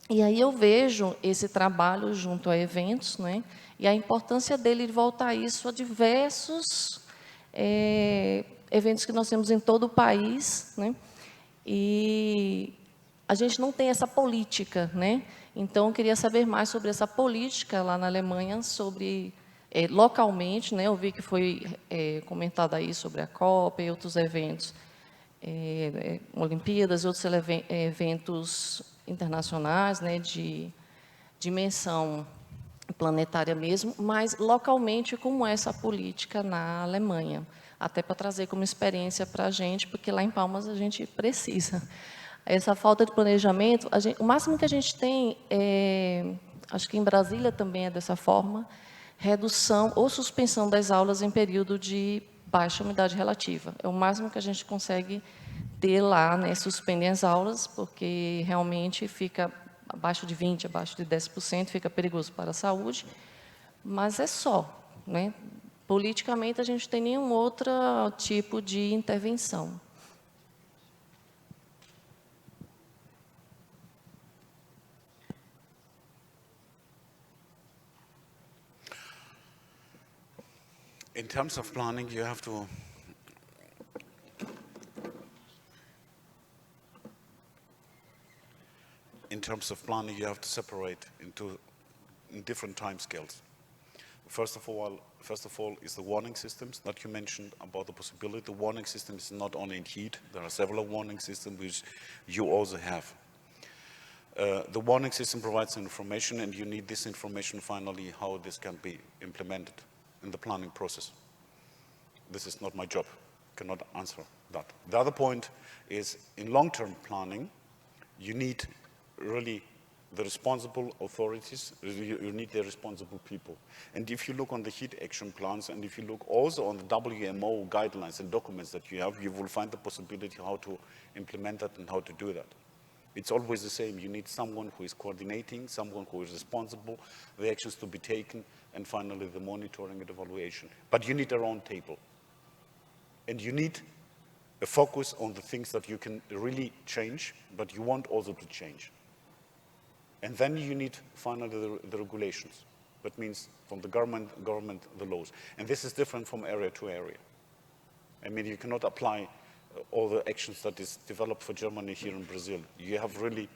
E aí eu vejo esse trabalho junto a eventos, né? E a importância dele voltar isso a diversos eventos que nós temos em todo o país, né? E a gente não tem essa política, né? Então, eu queria saber mais sobre essa política lá na Alemanha, sobre, localmente, né? Eu vi que foi comentado aí sobre a Copa e outros eventos, Olimpíadas, outros eventos internacionais, né? De dimensão planetária mesmo, mas localmente, como é essa política na Alemanha? Até para trazer como experiência para a gente, porque lá em Palmas a gente precisa. Essa falta de planejamento, o máximo que a gente tem, acho que em Brasília também é dessa forma, redução ou suspensão das aulas em período de baixa umidade relativa. É o máximo que a gente consegue ter lá, né? Suspendem as aulas, porque realmente fica abaixo de 20%, abaixo de 10%, fica perigoso para a saúde, mas é só, né? politicamente, a gente não tem nenhum outro tipo de intervenção. In terms of planning, you have to separate in different time scales. First of all is the warning systems that you mentioned about the possibility. The warning system is not only in heat. There are several warning systems which you also have. The warning system provides information, and you need this information finally how this can be implemented in the planning process. This is not my job. Cannot answer that. The other point is in long-term planning, you need really the responsible authorities, you need the responsible people. And if you look on the heat action plans, and if you look also on the WMO guidelines and documents that you have, you will find the possibility how to implement that and how to do that. It's always the same. You need someone who is coordinating, someone who is responsible, the actions to be taken, and finally the monitoring and evaluation. But you need a round table. And you need a focus on the things that you can really change, but you want also to change. And then you need finally the regulations. That means from the government, the laws. And this is different from area to area. I mean, you cannot apply all the actions that is developed for Germany here in Brazil. You have really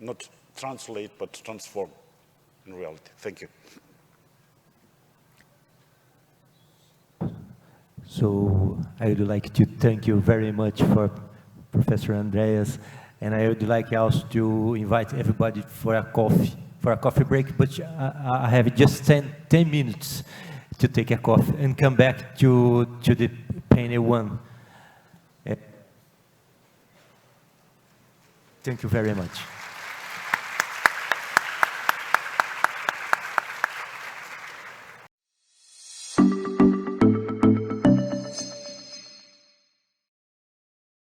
not translate, but transform in reality. Thank you. So I would like to thank you very much for Professor Andreas, and I would like also to invite everybody for a coffee break, but I have just 10 minutes to take a coffee and come back to the panel 1. Thank you very much.